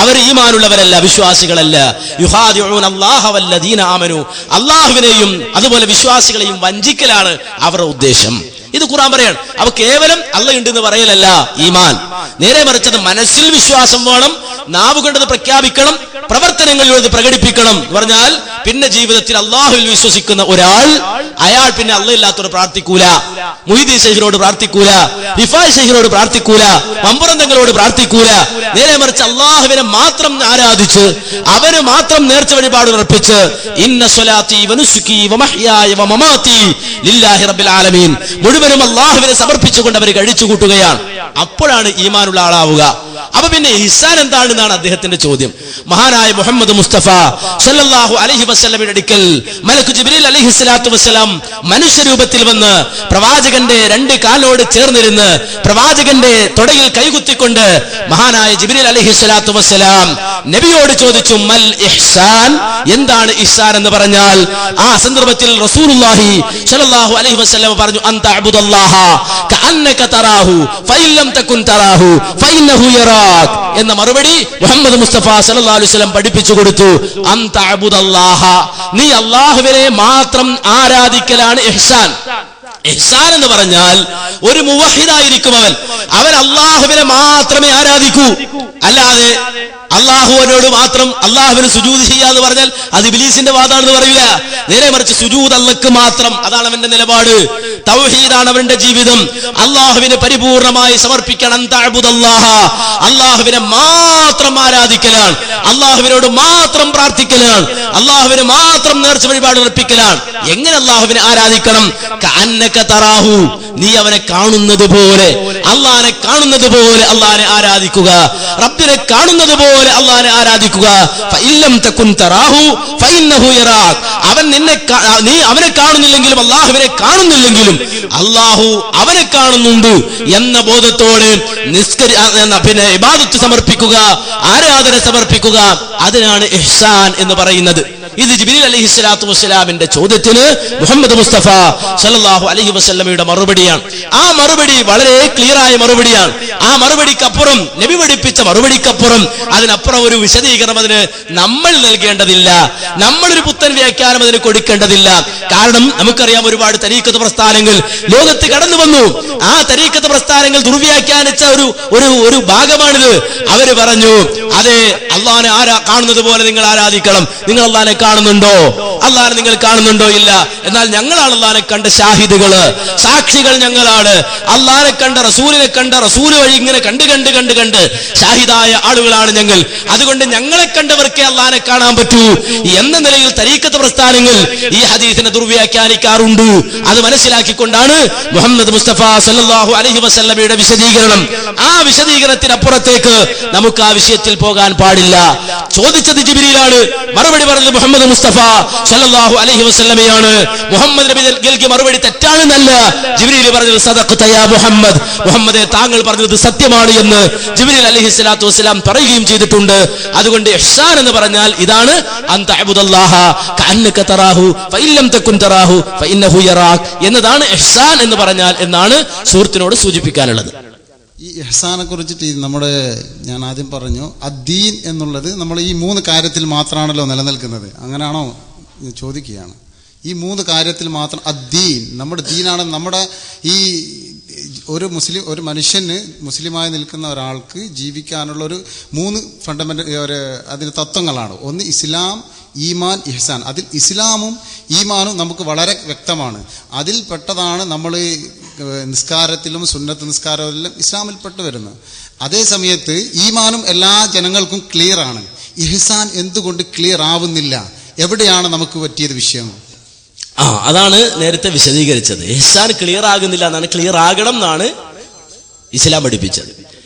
അവർ ഈമാനുള്ളവരല്ല, വിശ്വാസികളല്ല. യുഹാദിഊന അല്ലാഹ വല്ലദീന ആമനു, അല്ലാഹുവിനെയും അതുപോലെ വിശ്വാസികളെയും വഞ്ചിക്കലാണ് അവരുടെ ഉദ്ദേശം. ഇത് ഖുർആൻ പറയാണ്. അവ കേവലം അല്ലാഹ് ഉണ്ട് എന്ന് പറയലല്ല ഈമാൻ, നേരെ മറിച്ചത് മനസ്സിൽ വിശ്വാസം വേണം, നാവ് കൊണ്ടത് പ്രഖ്യാപിക്കണം, പ്രവർത്തനങ്ങളിലൂടെ പ്രകടിപ്പിക്കണം എന്ന് പറഞ്ഞാൽ പിന്നെ ജീവിതത്തിൽ അല്ലാഹുവിൽ വിശ്വസിക്കുന്ന ഒരാൾ അയാൾ പിന്നെ അല്ലാഹ് ഇല്ലാത്തവരോട് പ്രാർത്ഥിക്കൂല, മുഹീദ്ദീൻ ശൈഖിനോട് പ്രാർത്ഥിക്കൂല, റിഫായി ശൈഖിനോട് പ്രാർത്ഥിക്കൂല, മമ്പുറന്തങ്ങളോട് പ്രാർത്ഥിക്കൂല. നേരെ മറിച്ച് അല്ലാഹുവിനെ മാത്രം ആരാധിച്ച് അവന് മാത്രം നേർച്ച വഴിപാടുകൾ അർപ്പിച്ച് ഇന്ന സ്വലാത്തി വനുസുകി വമഹ്യായ വമമാതി ലില്ലാഹി റബ്ബിൽ ആലമീൻ, മുഴുവനും അല്ലാഹുവിനെ സമർപ്പിച്ചുകൊണ്ട് അവർ കഴിച്ചു കൂട്ടുകയാണ്. അപ്പോഴാണ് ഈമാനുള്ള ആളാവുക. അപ്പൊ പിന്നെ ഇഹ്സാൻ എന്താണെന്നാണ് അദ്ദേഹത്തിന്റെ ചോദ്യം. മഹാനായ മുഹമ്മദ് മുസ്തഫ സല്ലല്ലാഹു അലൈഹി വസല്ലമയുടെ അടുക്കൽ മലക്ക് ജിബ്രീൽ അലൈഹിസ്സലാത്തു വസ്സലാം മനുഷ്യരൂപത്തിൽ വന്ന് പ്രവാചകന്റെ രണ്ട് കാലോട് ചേർന്നിരുന്ന് പ്രവാചകന്റെ തൊടയിൽ കൈകുത്തിക്കൊണ്ട് മഹാനായ ജിബ്രീൽ അലൈഹിസ്സലാത്തു വസ്സലാം നബിയോട് ചോദിച്ചു, മൽ ഇഹ്സാൻ, എന്താണ് ഇഹ്സാൻ എന്ന് പറഞ്ഞാൽ? ആ സന്ദർഭത്തിൽ റസൂലുള്ളാഹി സ്വല്ലല്ലാഹു അലൈഹി വസല്ലം പറഞ്ഞു, അൻ തഅബുദല്ലാഹ കഅന്നക തറാഹു ഫഇൻ ലം തകുൻ തറാഹു ഫഇന്നഹു യറാ എന്ന മറുപടി മുഹമ്മദ് മുസ്തഫ സല്ലല്ലാഹു അലൈഹി വസല്ലം പഠിപ്പിച്ചു കൊടുത്തു. അൻ തഅബുദല്ലാഹ, നീ അല്ലാഹുവിനെ മാത്രം ആരാധിക്കലാണ് ഇഹ്സാൻ. ഇഹ്സാൻ എന്ന് പറഞ്ഞാൽ ഒരു മുവഹിദായിരിക്കും അവൻ അല്ലാഹുവിനെ മാത്രമേ ആരാധിക്കൂ. അല്ലാതെ അല്ലാഹുവിനോട് മാത്രം അല്ലാഹുവിന് സുജൂദ് ചെയ്യാന്ന് പറഞ്ഞാൽ അത് ഇബ്ലീസിന്റെ വാദാണെന്ന് പറയൂല. നേരെ മറിച്ച് സുജൂദ് അല്ലാഹ്ക്ക് മാത്രം, അതാണ് അവന്റെ നിലപാട്. തൗഹീദാണ് അവന്റെ ജീവിതം. അല്ലാഹുവിനെ പരിപൂർണമായി സമർപ്പിക്കണം. തഅബുദല്ലാഹ, അല്ലാഹുവിനെ മാത്രം ആരാധിക്കലാണ്, അല്ലാഹുവിനോട് മാത്രം പ്രാർത്ഥിക്കലാണ്, അല്ലാഹുവിന് മാത്രം നേർച്ച വഴിപാട് അർപ്പിക്കലാണ്. എങ്ങനെ അല്ലാഹുവിനെ ആരാധിക്കണം? കഅന്നക തറാഹു, നീ അവനെ കാണുന്നത് പോലെ, അല്ലാഹനെ കാണുന്നത് പോലെ അല്ലാഹനെ ആരാധിക്കുക. റബ്ബിനെ കാണുന്നത് പോലെ അല്ലാഹനെ ആരാധിക്കുക. ഫഇൻ ലം തകുൻ തറാഹു ഫഇന്നഹു യറാക്, നീ അവനെ കാണുന്നില്ലെങ്കിലും അല്ലാഹുവിനെ കാണുന്നില്ലെങ്കിലും അല്ലാഹു അവനെ കാണുന്നുണ്ട് എന്ന ബോധത്തോടെ പിന്നെ ഇബാദത്ത് സമർപ്പിക്കുക, ആരാധന സമർപ്പിക്കുക. അതിനാണ് ഇഹ്സാൻ എന്ന് പറയുന്നത്. ഇത് ജിബ്രീൽ അലൈഹിസ്സലാത്തു വസ്സലാമിന്റെ ചോദ്യത്തിന് മുഹമ്മദ് മുസ്തഫ സല്ലല്ലാഹു അലൈഹി വസല്ലമയുടെ മറുപടിയാണ്. ആ മറുപടി വളരെ ക്ലിയറായ മറുപടിയാണ്. ആ മറുപടിക്കപ്പുറം, നബി പഠിപ്പിച്ച മറുപടിക്കപ്പുറം അതിനപ്പുറം ഒരു വിശദീകരണം അതിന് നമ്മൾ നൽകേണ്ടതില്ല, നമ്മളൊരു പുത്തൻ വ്യാഖ്യാനം അതിന് കൊടുക്കേണ്ടതില്ല. കാരണം നമുക്കറിയാം ഒരുപാട് തരീഖത്ത് പ്രസ്ഥാനങ്ങൾ ലോകത്ത് കടന്നു വന്നു. ആ തരീഖത്ത് പ്രസ്ഥാനങ്ങൾ ദുർവ്യാഖ്യാനിച്ച ഒരു ഭാഗമാണിത്. അവര് പറഞ്ഞു, അതെ അള്ളാഹനെ കാണുന്നത് പോലെ നിങ്ങൾ ആരാധിക്കണം. നിങ്ങൾ അള്ളാഹനെ കാണുന്നുണ്ടോ? അള്ളാഹനെ നിങ്ങൾ കാണുന്നുണ്ടോ? ഇല്ല. എന്നാൽ ഞങ്ങളാണ് അള്ളാഹനെ കണ്ട ഷാഹിദുകള്, സാക്ഷികൾ ഞങ്ങളാണ്. അള്ളാഹനെ കണ്ട, റസൂലിനെ കണ്ട, റസൂല് വഴി ഇങ്ങനെ കണ്ട് ഷാഹിദായ ആളുകളാണ് ഞങ്ങൾ. അതുകൊണ്ട് ഞങ്ങളെ കണ്ടവർക്കേ അള്ളാഹനെ കാണാൻ പറ്റൂ എന്ന നിലയിൽ തരീഖത്ത് പ്രസ്ഥാനങ്ങൾ ഈ ഹദീസിനെ ദുർവ്യാഖ്യാനിക്കാറുണ്ട്. അത് മനസ്സിലാക്കിക്കൊണ്ടാണ് മുഹമ്മദ് മുസ്തഫ സല്ലല്ലാഹു അലൈഹി വസല്ലമയുടെ വിശദീകരണം. ആ വിശദീകരണത്തിനപ്പുറത്തേക്ക് നമുക്ക് ആ വിഷയത്തിൽ പോകാൻ പാടില്ല. ചോദിച്ചത് ജിബ്രീലാണ്, മറുപടി പറഞ്ഞത് മുഹമ്മദ് മുസ്തഫ സല്ലല്ലാഹു അലൈഹി വസല്ലമയാണ്. മുഹമ്മദ് നബി നൽകിയ മറുപടി തെറ്റാണെന്നല്ല, ജിബ്രീൽ പറഞ്ഞത് സദഖത യാ മുഹമ്മദ്, മുഹമ്മദേ താങ്കൾ പറഞ്ഞത് സത്യമാണ് എന്ന് ജിബ്രീൽ അലൈഹിസ്സലാത്തു വസ്സലാം പറയുകയും ചെയ്തിട്ടുണ്ട്. അതുകൊണ്ട് ഇഹ്സാൻ എന്ന് പറഞ്ഞാൽ ഇതാണ്, അൻ തഅബുദല്ലാഹ കഅന്നക തറാഹു ഫഇൻ ലം തകുൻ തറാഹു ഫഇന്നഹു യറാക് എന്നതാണ് ഇഹ്സാൻ എന്ന് പറഞ്ഞാൽ എന്നാണ് സുഹൃത്തിനോട് സൂചിപ്പിക്കാനുള്ളത്. ഈ ഇഹ്സാനെ കുറിച്ചിട്ട് ഞാൻ ആദ്യം പറഞ്ഞു, അദ്ദീൻ എന്നുള്ളത് നമ്മൾ ഈ 3 കാര്യത്തിൽ മാത്രമാണല്ലോ നിലനിൽക്കുന്നത്. അങ്ങനെയാണോ ചോദിക്കുകയാണ്. ഈ 3 കാര്യത്തിൽ മാത്രം അദ്ദീൻ, നമ്മുടെ ദീനാണ്. നമ്മുടെ ഈ ഒരു മനുഷ്യന്, മുസ്ലിമായി നിൽക്കുന്ന ഒരാൾക്ക് ജീവിക്കാനുള്ള ഒരു 3 ഫണ്ടമെന്റൽ അതിന് തത്വങ്ങളാണ്. ഒന്ന് ഇസ്ലാം, ഈമാൻ, ഇഹ്സാൻ. അതിൽ ഇസ്ലാമും ഈമാനും നമുക്ക് വളരെ വ്യക്തമാണ്. അതിൽ പെട്ടതാണ് നമ്മൾ നിസ്കാരത്തിലും സുന്നത്ത് നിസ്കാരത്തിലും ഇസ്ലാമിൽപ്പെട്ട് വരുന്നത്. അതേ സമയത്ത് ഈമാനും എല്ലാ ജനങ്ങൾക്കും ക്ലിയർ ആണ്. ഇഹ്സാൻ എന്തുകൊണ്ട് ക്ലിയർ ആവുന്നില്ല? എവിടെയാണ് നമുക്ക് പറ്റിയത് വിഷയം? അതാണ് നേരത്തെ വിശദീകരിച്ചത്. ഇഹ്സാൻ ക്ലിയർ ആകുന്നില്ല എന്നാണ്. ക്ലിയർ ആകണം എന്നാണ് ഇസ്ലാം പഠിപ്പിച്ചത്.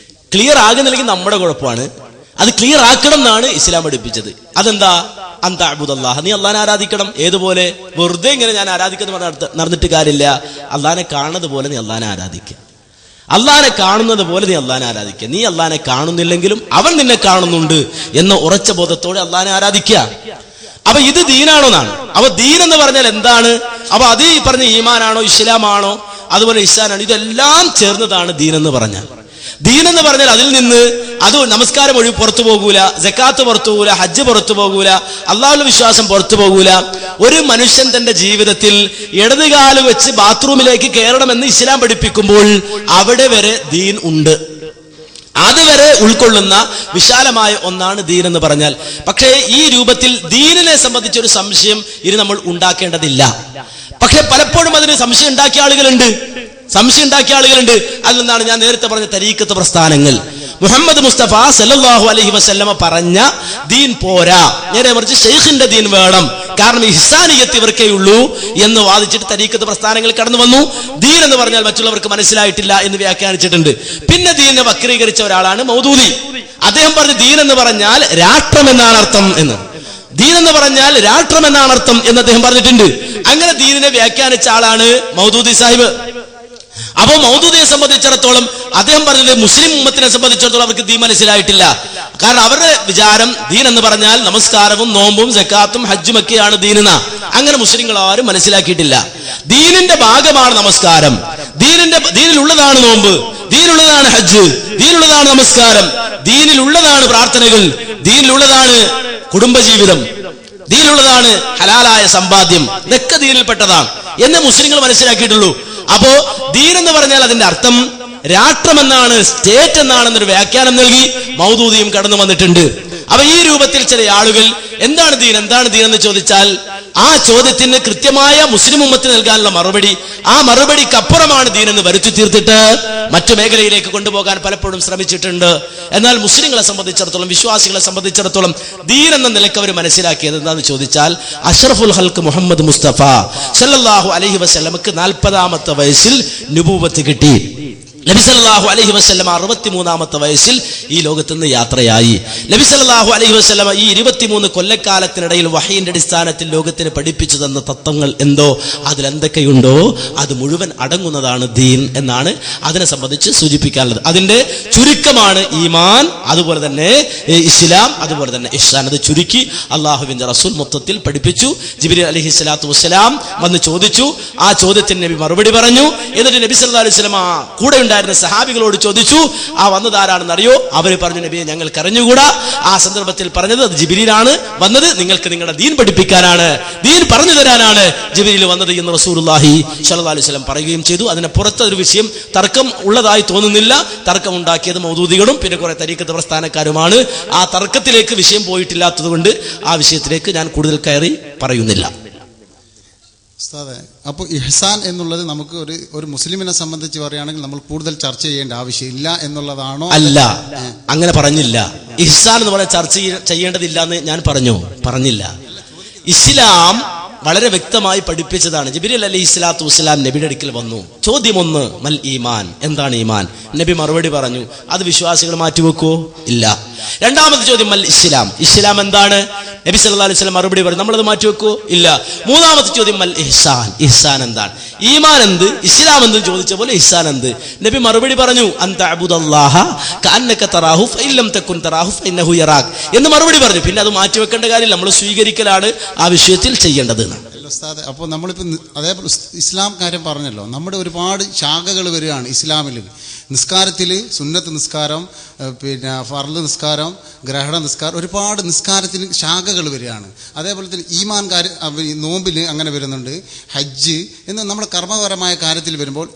ക്ലിയർ ആകുന്നില്ലെങ്കിൽ നമ്മുടെ കുഴപ്പമാണ്. അത് ക്ലിയർ ആക്കണം എന്നാണ് ഇസ്ലാം പഠിപ്പിച്ചത്. അതെന്താ? അൻ തഅബുദല്ലാഹ, നീ അള്ളാഹനെ ആരാധിക്കണം. ഏതുപോലെ? വെറുതെ ഇങ്ങനെ ഞാൻ ആരാധിക്കുന്നു നടന്നിട്ട് കാര്യമില്ല. അള്ളാഹനെ കാണുന്നത് പോലെ നീ അള്ളാഹനെ ആരാധിക്കുക. അള്ളാഹനെ കാണുന്നത് പോലെ നീ അള്ളാഹനെ ആരാധിക്കുക. നീ അള്ളാഹനെ കാണുന്നില്ലെങ്കിലും അവൻ നിന്നെ കാണുന്നുണ്ട് എന്ന ഉറച്ച ബോധത്തോടെ അള്ളാഹനെ ആരാധിക്കുക. അപ്പൊ ഇത് ദീനാണോ എന്നാണ്. അപ്പൊ ദീൻ എന്ന് പറഞ്ഞാൽ എന്താണ്? അപ്പൊ അത് ഈ പറഞ്ഞ ഈമാനാണോ ഇസ്ലാമാണോ അതുപോലെ ഇഹ്സാനാണോ, ഇതെല്ലാം ചേർന്നതാണ് ദീൻ എന്ന് പറഞ്ഞാൽ. ദീൻ എന്ന് പറഞ്ഞാൽ അതിൽ നിന്ന് അത് നമസ്കാരം ഒഴിവ് പുറത്തു പോകൂല, സക്കാത്ത് പുറത്തു പോകൂല, ഹജ്ജ് പുറത്തു പോകൂല, അള്ളാഹുവിന്റെ വിശ്വാസം പുറത്തു പോകൂല. ഒരു മനുഷ്യൻ തന്റെ ജീവിതത്തിൽ ഇടതുകാല് വെച്ച് ബാത്റൂമിലേക്ക് കയറണമെന്ന് ഇസ്ലാം പഠിപ്പിക്കുമ്പോൾ അവിടെ വരെ ദീൻ ഉണ്ട്. അതുവരെ ഉൾക്കൊള്ളുന്ന വിശാലമായ ഒന്നാണ് ദീൻ എന്ന് പറഞ്ഞാൽ. പക്ഷേ ഈ രൂപത്തിൽ ദീനിനെ സംബന്ധിച്ചൊരു സംശയം ഇനി നമ്മൾ ഉണ്ടാക്കേണ്ടതില്ല. പക്ഷെ പലപ്പോഴും അതിന് സംശയം ഉണ്ടാക്കിയ ആളുകളുണ്ട്. അതിൽ നിന്നാണ് ഞാൻ നേരത്തെ പറഞ്ഞ തരീഖത്ത് പ്രസ്ഥാനങ്ങൾ. മുഹമ്മദ് മുസ്തഫ സല്ലല്ലാഹു അലൈഹി വസല്ലമ പറഞ്ഞ ദീൻ പോരാ, നേരെ മറിച്ച് ഷെയ്ഖിന്റെ ദീൻ വേണം, കാരണം ഇഹ്സാനിയത്ത് ഇവർക്കേ ഉള്ളൂ എന്ന് വാദിച്ചിട്ട് തരീഖത്ത് പ്രസ്ഥാനങ്ങൾ കടന്നു വന്നു. ദീൻ എന്ന് പറഞ്ഞാൽ മറ്റുള്ളവർക്ക് മനസ്സിലായിട്ടില്ല എന്ന് വ്യാഖ്യാനിച്ചിട്ടുണ്ട്. പിന്നെ ദീനെ വക്രീകരിച്ച ഒരാളാണ് മൗദൂദി. അദ്ദേഹം പറഞ്ഞു ദീൻ എന്ന് പറഞ്ഞാൽ രാഷ്ട്രം എന്നാണ് അർത്ഥം എന്ന്. ദീൻ എന്ന് പറഞ്ഞാൽ രാഷ്ട്രം എന്നാണ് അർത്ഥം എന്ന് അദ്ദേഹം പറഞ്ഞിട്ടുണ്ട്. അങ്ങനെ ദീനിനെ വ്യാഖ്യാനിച്ച ആളാണ് മൗദൂദി സാഹിബ്. അപ്പോ മൗദൂദിയെ സംബന്ധിച്ചിടത്തോളം അദ്ദേഹം പറഞ്ഞത് മുസ്ലിം ഉമ്മത്തിനെ സംബന്ധിച്ചിടത്തോളം അവർക്ക് ദീൻ മനസ്സിലായിട്ടില്ല. കാരണം അവരുടെ വിചാരം ദീൻ എന്ന് പറഞ്ഞാൽ നമസ്കാരവും നോമ്പും സക്കാത്തും ഹജ്ജും ഒക്കെയാണ് ദീനെന്ന. അങ്ങനെ മുസ്ലിങ്ങൾ ആരും മനസ്സിലാക്കിയിട്ടില്ല. ദീനിന്റെ ഭാഗമാണ് നമസ്കാരം, ദീനിലുള്ളതാണ് നോമ്പ്, ദീനിലുള്ളതാണ് ഹജ്ജ്, ദീനിലുള്ളതാണ് നമസ്കാരം, ദീനിലുള്ളതാണ് പ്രാർത്ഥനകൾ, ദീനിലുള്ളതാണ് കുടുംബജീവിതം, ദീനിലുള്ളതാണ് ഹലാലായ സമ്പാദ്യം, ഇതൊക്കെ ദീനിൽപ്പെട്ടതാണ് എന്ന് മുസ്ലിങ്ങൾ മനസ്സിലാക്കിയിട്ടുള്ളൂ. അപ്പോ ദീൻ എന്ന് പറഞ്ഞാൽ അതിന്റെ അർത്ഥം രാഷ്ട്രമെന്നാണ്, സ്റ്റേറ്റ് എന്നാണെന്നൊരു വ്യാഖ്യാനം നൽകി മൗദൂദിയും കടന്നു വന്നിട്ടുണ്ട്. അപ്പൊ ഈ രൂപത്തിൽ ചില ആളുകൾ എന്താണ് ദീൻ എന്ന് ചോദിച്ചാൽ ആ ചോദ്യത്തിന് കൃത്യമായ മുസ്ലിം ഉമ്മത്തിന് നൽകാനുള്ള മറുപടി, ആ മറുപടിക്കപ്പുറമാണ് ദീൻ എന്ന് വരുത്തി തീർത്തിട്ട് മറ്റു മേഖലയിലേക്ക് കൊണ്ടുപോകാൻ പലപ്പോഴും ശ്രമിച്ചിട്ടുണ്ട്. എന്നാൽ മുസ്ലിങ്ങളെ സംബന്ധിച്ചിടത്തോളം, വിശ്വാസികളെ സംബന്ധിച്ചിടത്തോളം ദീൻ എന്ന നിലയ്ക്ക് അവർ മനസ്സിലാക്കിയത് എന്താന്ന് ചോദിച്ചാൽ അഷ്റഫുൽ ഖൽഖ് മുഹമ്മദ് മുസ്തഫ സല്ലല്ലാഹു അലൈഹി വസല്ലമക്ക് 40-ാമത്തെ വയസ്സിൽ നുബൂവത്ത് കിട്ടി. നബി സല്ലല്ലാഹു അലൈഹി വസല്ലമ 63-ാമത്തെ വയസ്സിൽ ഈ ലോകത്ത് നിന്ന് യാത്രയായി. നബി സല്ലല്ലാഹു അലൈഹി വസല്ലമ ഈ 23 കൊല്ലക്കാലത്തിനിടയിൽ വഹയിന്റെ അടിസ്ഥാനത്തിൽ ലോകത്തിന് പഠിപ്പിച്ചു തന്ന തത്വങ്ങൾ എന്തോ അതിലെന്തൊക്കെയുണ്ടോ അത് മുഴുവൻ അടങ്ങുന്നതാണ് ദീൻ എന്നാണ് അതിനെ സംബന്ധിച്ച് സൂചിപ്പിക്കാനുള്ളത്. അതിന്റെ ചുരുക്കമാണ് ഈമാൻ, അതുപോലെ തന്നെ ഇസ്ലാം, അതുപോലെ തന്നെ ഇഹ്സാൻ. അത് ചുരുക്കി അള്ളാഹുവിന്റെ റസൂൽ മൊത്തത്തിൽ പഠിപ്പിച്ചു. ജിബ്രീൽ അലൈഹി സ്വലാത്തു വസ്സലാം വന്ന് ചോദിച്ചു. ആ ചോദ്യത്തിന് നബി മറുപടി പറഞ്ഞു. എന്നിട്ട് നബി സല്ലല്ലാഹു അലൈഹി വസല്ലമ കൂടെ സഹാബികളോട് ചോദിച്ചു, ആ വന്നതാരാണെന്ന് അറിയോ? അവര് പറഞ്ഞു നബിയെ ഞങ്ങൾക്ക് അറിഞ്ഞുകൂടാ. ആ സന്ദർഭത്തിൽ പറഞ്ഞത് അത് ജിബ്രീലാണ് വന്നത്, നിങ്ങൾക്ക് നിങ്ങളുടെ ദീൻ പഠിപ്പിക്കാനാണ്, ദീൻ പറഞ്ഞു തരാനാണ് ജിബ്രീൽ വന്നത് എന്ന് റസൂലുള്ളാഹി സ്വല്ലല്ലാഹു അലൈഹി വസല്ലം പറയുകയും ചെയ്തു. അതിനെ പുറത്ത് ഒരു വിഷയം തർക്കം ഉള്ളതായി തോന്നുന്നില്ല. തർക്കം ഉണ്ടാക്കിയത് മൗദൂദികളും പിന്നെ കുറെ തരീഖത്ത് പ്രസ്ഥാനക്കാരുമാണ്. ആ തർക്കത്തിലേക്ക് വിഷയം പോയിട്ടില്ലാത്തത് കൊണ്ട് ആ വിഷയത്തിലേക്ക് ഞാൻ കൂടുതൽ കയറി പറയുന്നില്ല. അപ്പോൾ ഇഹ്സാൻ എന്നുള്ളത് നമുക്ക് ഒരു മുസ്ലിമിനെ സംബന്ധിച്ച് പറയുകയാണെങ്കിൽ നമ്മൾ കൂടുതൽ ചർച്ച ചെയ്യേണ്ട ആവശ്യമില്ല എന്നുള്ളതാണോ? അല്ല, അങ്ങനെ പറഞ്ഞില്ല. ഇഹ്സാൻ എന്ന് പറഞ്ഞാൽ ചർച്ച ചെയ്യേണ്ടതില്ല എന്ന് ഞാൻ പറഞ്ഞില്ല. ഇസ്ലാം വളരെ വ്യക്തമായി പഠിപ്പിച്ചതാണ്. ജിബ്രീൽ അലൈഹി സ്വലാത്തു വസ്സലാം നബിയുടെ അടുക്കൽ വന്നു. ചോദ്യം 1, മൽ ഈമാൻ, എന്താണ് ഈമാൻ? നബി മറുപടി പറഞ്ഞു. അത് വിശ്വാസികൾ മാറ്റിവെക്കുവോ? ഇല്ല. രണ്ടാമത്തെ ചോദ്യം മൽ ഇസ്ലാം, ഇസ്ലാം എന്താണ്? നബി സല്ലല്ലാഹു അലൈഹി വസല്ലം മറുപടി പറഞ്ഞു. നമ്മളത് മാറ്റിവെക്കുവോ? ഇല്ല. മൂന്നാമത്തെ ചോദ്യം മൽ ഇഹ്സാൻ, ഇഹ്സാൻ എന്താണ്? ഈമാൻ എന്ത്, ഇസ്ലാം എന്ത് ചോദിച്ച പോലെ ഇഹ്സാൻ എന്ത്? നബി മറുപടി പറഞ്ഞു. അൻത അബ്ദുല്ലാഹ കഅന്നക തറാഹു ഫഇൻ ലം തകുൻ തറാഹു ഫഇന്നഹു യറാക് എന്ന് മറുപടി പറഞ്ഞു. പിന്നെ അത് മാറ്റിവെക്കേണ്ട കാര്യം നമ്മൾ സ്വീകരിക്കലാണ് ആ വിഷയത്തിൽ ചെയ്യേണ്ടത്. അപ്പോൾ നമ്മളിപ്പോൾ അതേപോലെ ഇസ്ലാം കാര്യം പറഞ്ഞല്ലോ, നമ്മുടെ ഒരുപാട് ശാഖകൾ വരികയാണ് ഇസ്ലാമിൽ. നിസ്കാരത്തിൽ സുന്നത്ത് നിസ്കാരം, പിന്നെ ഫർള് നിസ്കാരം, ഗ്രഹണ നിസ്കാരം, ഒരുപാട് നിസ്കാരത്തിന് ശാഖകൾ വരികയാണ്. അതേപോലെ തന്നെ ഈമാൻ കാര്യം, നോമ്പിൽ അങ്ങനെ വരുന്നുണ്ട്, ഹജ്ജ് എന്ന് നമ്മുടെ കർമ്മപരമായ കാര്യത്തിൽ വരുമ്പോൾ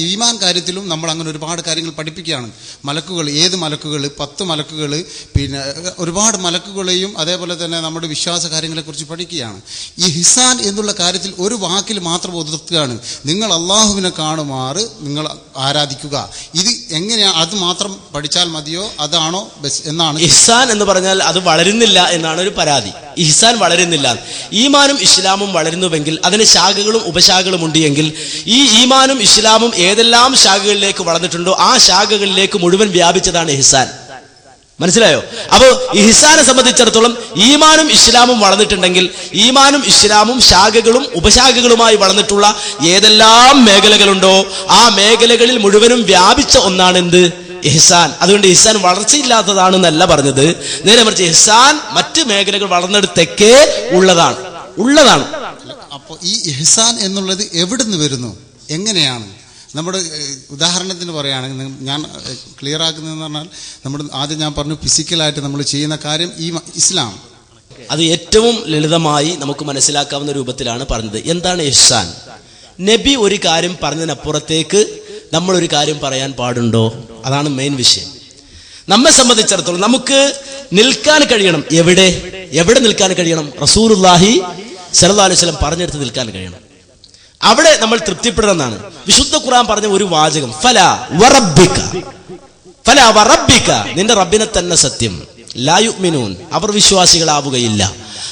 ഈമാൻ കാര്യത്തിലും നമ്മൾ അങ്ങനെ ഒരുപാട് കാര്യങ്ങൾ പഠിപ്പിക്കുകയാണ്. മലക്കുകൾ, ഏത് മലക്കുകൾ, 10 മലക്കുകൾ, പിന്നെ ഒരുപാട് മലക്കുകളെയും അതേപോലെ തന്നെ നമ്മുടെ വിശ്വാസ കാര്യങ്ങളെക്കുറിച്ച് പഠിക്കുകയാണ്. ഈ ഇഹ്സാൻ എന്നുള്ള കാര്യത്തിൽ ഒരു വാക്കിൽ മാത്രം ഒതുക്കുകയാണ്, നിങ്ങൾ അള്ളാഹുവിനെ കാണുമാറ് നിങ്ങൾ ആരാധിക്കുക. ഇത് എങ്ങനെയാണ്? അത് മാത്രം പഠിച്ചാൽ മതിയോ, അതാണോ എന്നാണ്? ഇഹ്സാൻ എന്ന് പറഞ്ഞാൽ അത് വളരുന്നില്ല എന്നാണ് ഒരു പരാതി. ഇഹ്സാൻ വളരുന്നില്ല. ഈമാനും ഇസ്ലാമും വളരുന്നുവെങ്കിൽ അതിന് ശാഖകളും ഉപശാഖകളും ഉണ്ട് എങ്കിൽ ഈ ഈമാനും ഇസ്ലാമും ഏതെല്ലാം ശാഖകളിലേക്ക് വളർന്നിട്ടുണ്ടോ ആ ശാഖകളിലേക്ക് മുഴുവൻ വ്യാപിച്ചതാണ് ഇഹ്സാൻ. മനസ്സിലായോ? അപ്പോ ഇഹ്സാനെ സംബന്ധിച്ചിടത്തോളം ഈമാനും ഇസ്ലാമും വളർന്നിട്ടുണ്ടെങ്കിൽ ഈമാനും ഇസ്ലാമും ശാഖകളും ഉപശാഖകളുമായി വളർന്നിട്ടുള്ള ഏതെല്ലാം മേഖലകളുണ്ടോ ആ മേഖലകളിൽ മുഴുവനും വ്യാപിച്ച ഒന്നാണ് എന്ത്? ഇഹ്സാൻ. അതുകൊണ്ട് ഇഹ്സാൻ വളർച്ചയില്ലാത്തതാണെന്നല്ല പറഞ്ഞത്, നേരെ മറിച്ച് ഇഹ്സാൻ മറ്റ് മേഖലകൾ വളർന്നെടുത്തൊക്കെ ഉള്ളതാണ്. അപ്പോൾ ഈ ഇഹ്സാൻ എന്നുള്ളത് എവിടുന്ന് വരുന്നു, എങ്ങനെയാണ്? നമ്മുടെ ഉദാഹരണത്തിന് പറയുകയാണെങ്കിൽ ഞാൻ ക്ലിയർ ആക്കുന്നതെന്ന് പറഞ്ഞാൽ, നമ്മുടെ ആദ്യം ഞാൻ പറഞ്ഞു ഫിസിക്കലായിട്ട് നമ്മൾ ചെയ്യുന്ന കാര്യം ഈ ഇസ്ലാം, അത് ഏറ്റവും ലളിതമായി നമുക്ക് മനസ്സിലാക്കാവുന്ന രൂപത്തിലാണ് പറഞ്ഞത്. എന്താണ് ഇഹ്സാൻ? നബി ഒരു കാര്യം പറഞ്ഞതിനപ്പുറത്തേക്ക് നമ്മളൊരു കാര്യം പറയാൻ പാടുണ്ടോ? അതാണ് മെയിൻ വിഷയം. നമ്മെ സംബന്ധിച്ചിടത്തോളം നമുക്ക് നിൽക്കാൻ കഴിയണം. എവിടെ നിൽക്കാൻ കഴിയണം? റസൂലുള്ളാഹി സ്വല്ലല്ലാഹു അലൈഹി വസല്ലം പറഞ്ഞെടുത്ത് നിൽക്കാൻ കഴിയണം. അവിടെ നമ്മൾ തൃപ്തിപ്പെടണമെന്നാണ്. വിശുദ്ധ ഖുർആൻ പറഞ്ഞ ഒരു വാചകം, ഫലാ വറബ്ബിക, നിന്റെ റബ്ബിനെ തന്നെ സത്യം, ലാ യുഅ്മിനൂൻ, അവർ വിശ്വാസികളാവുകയില്ല,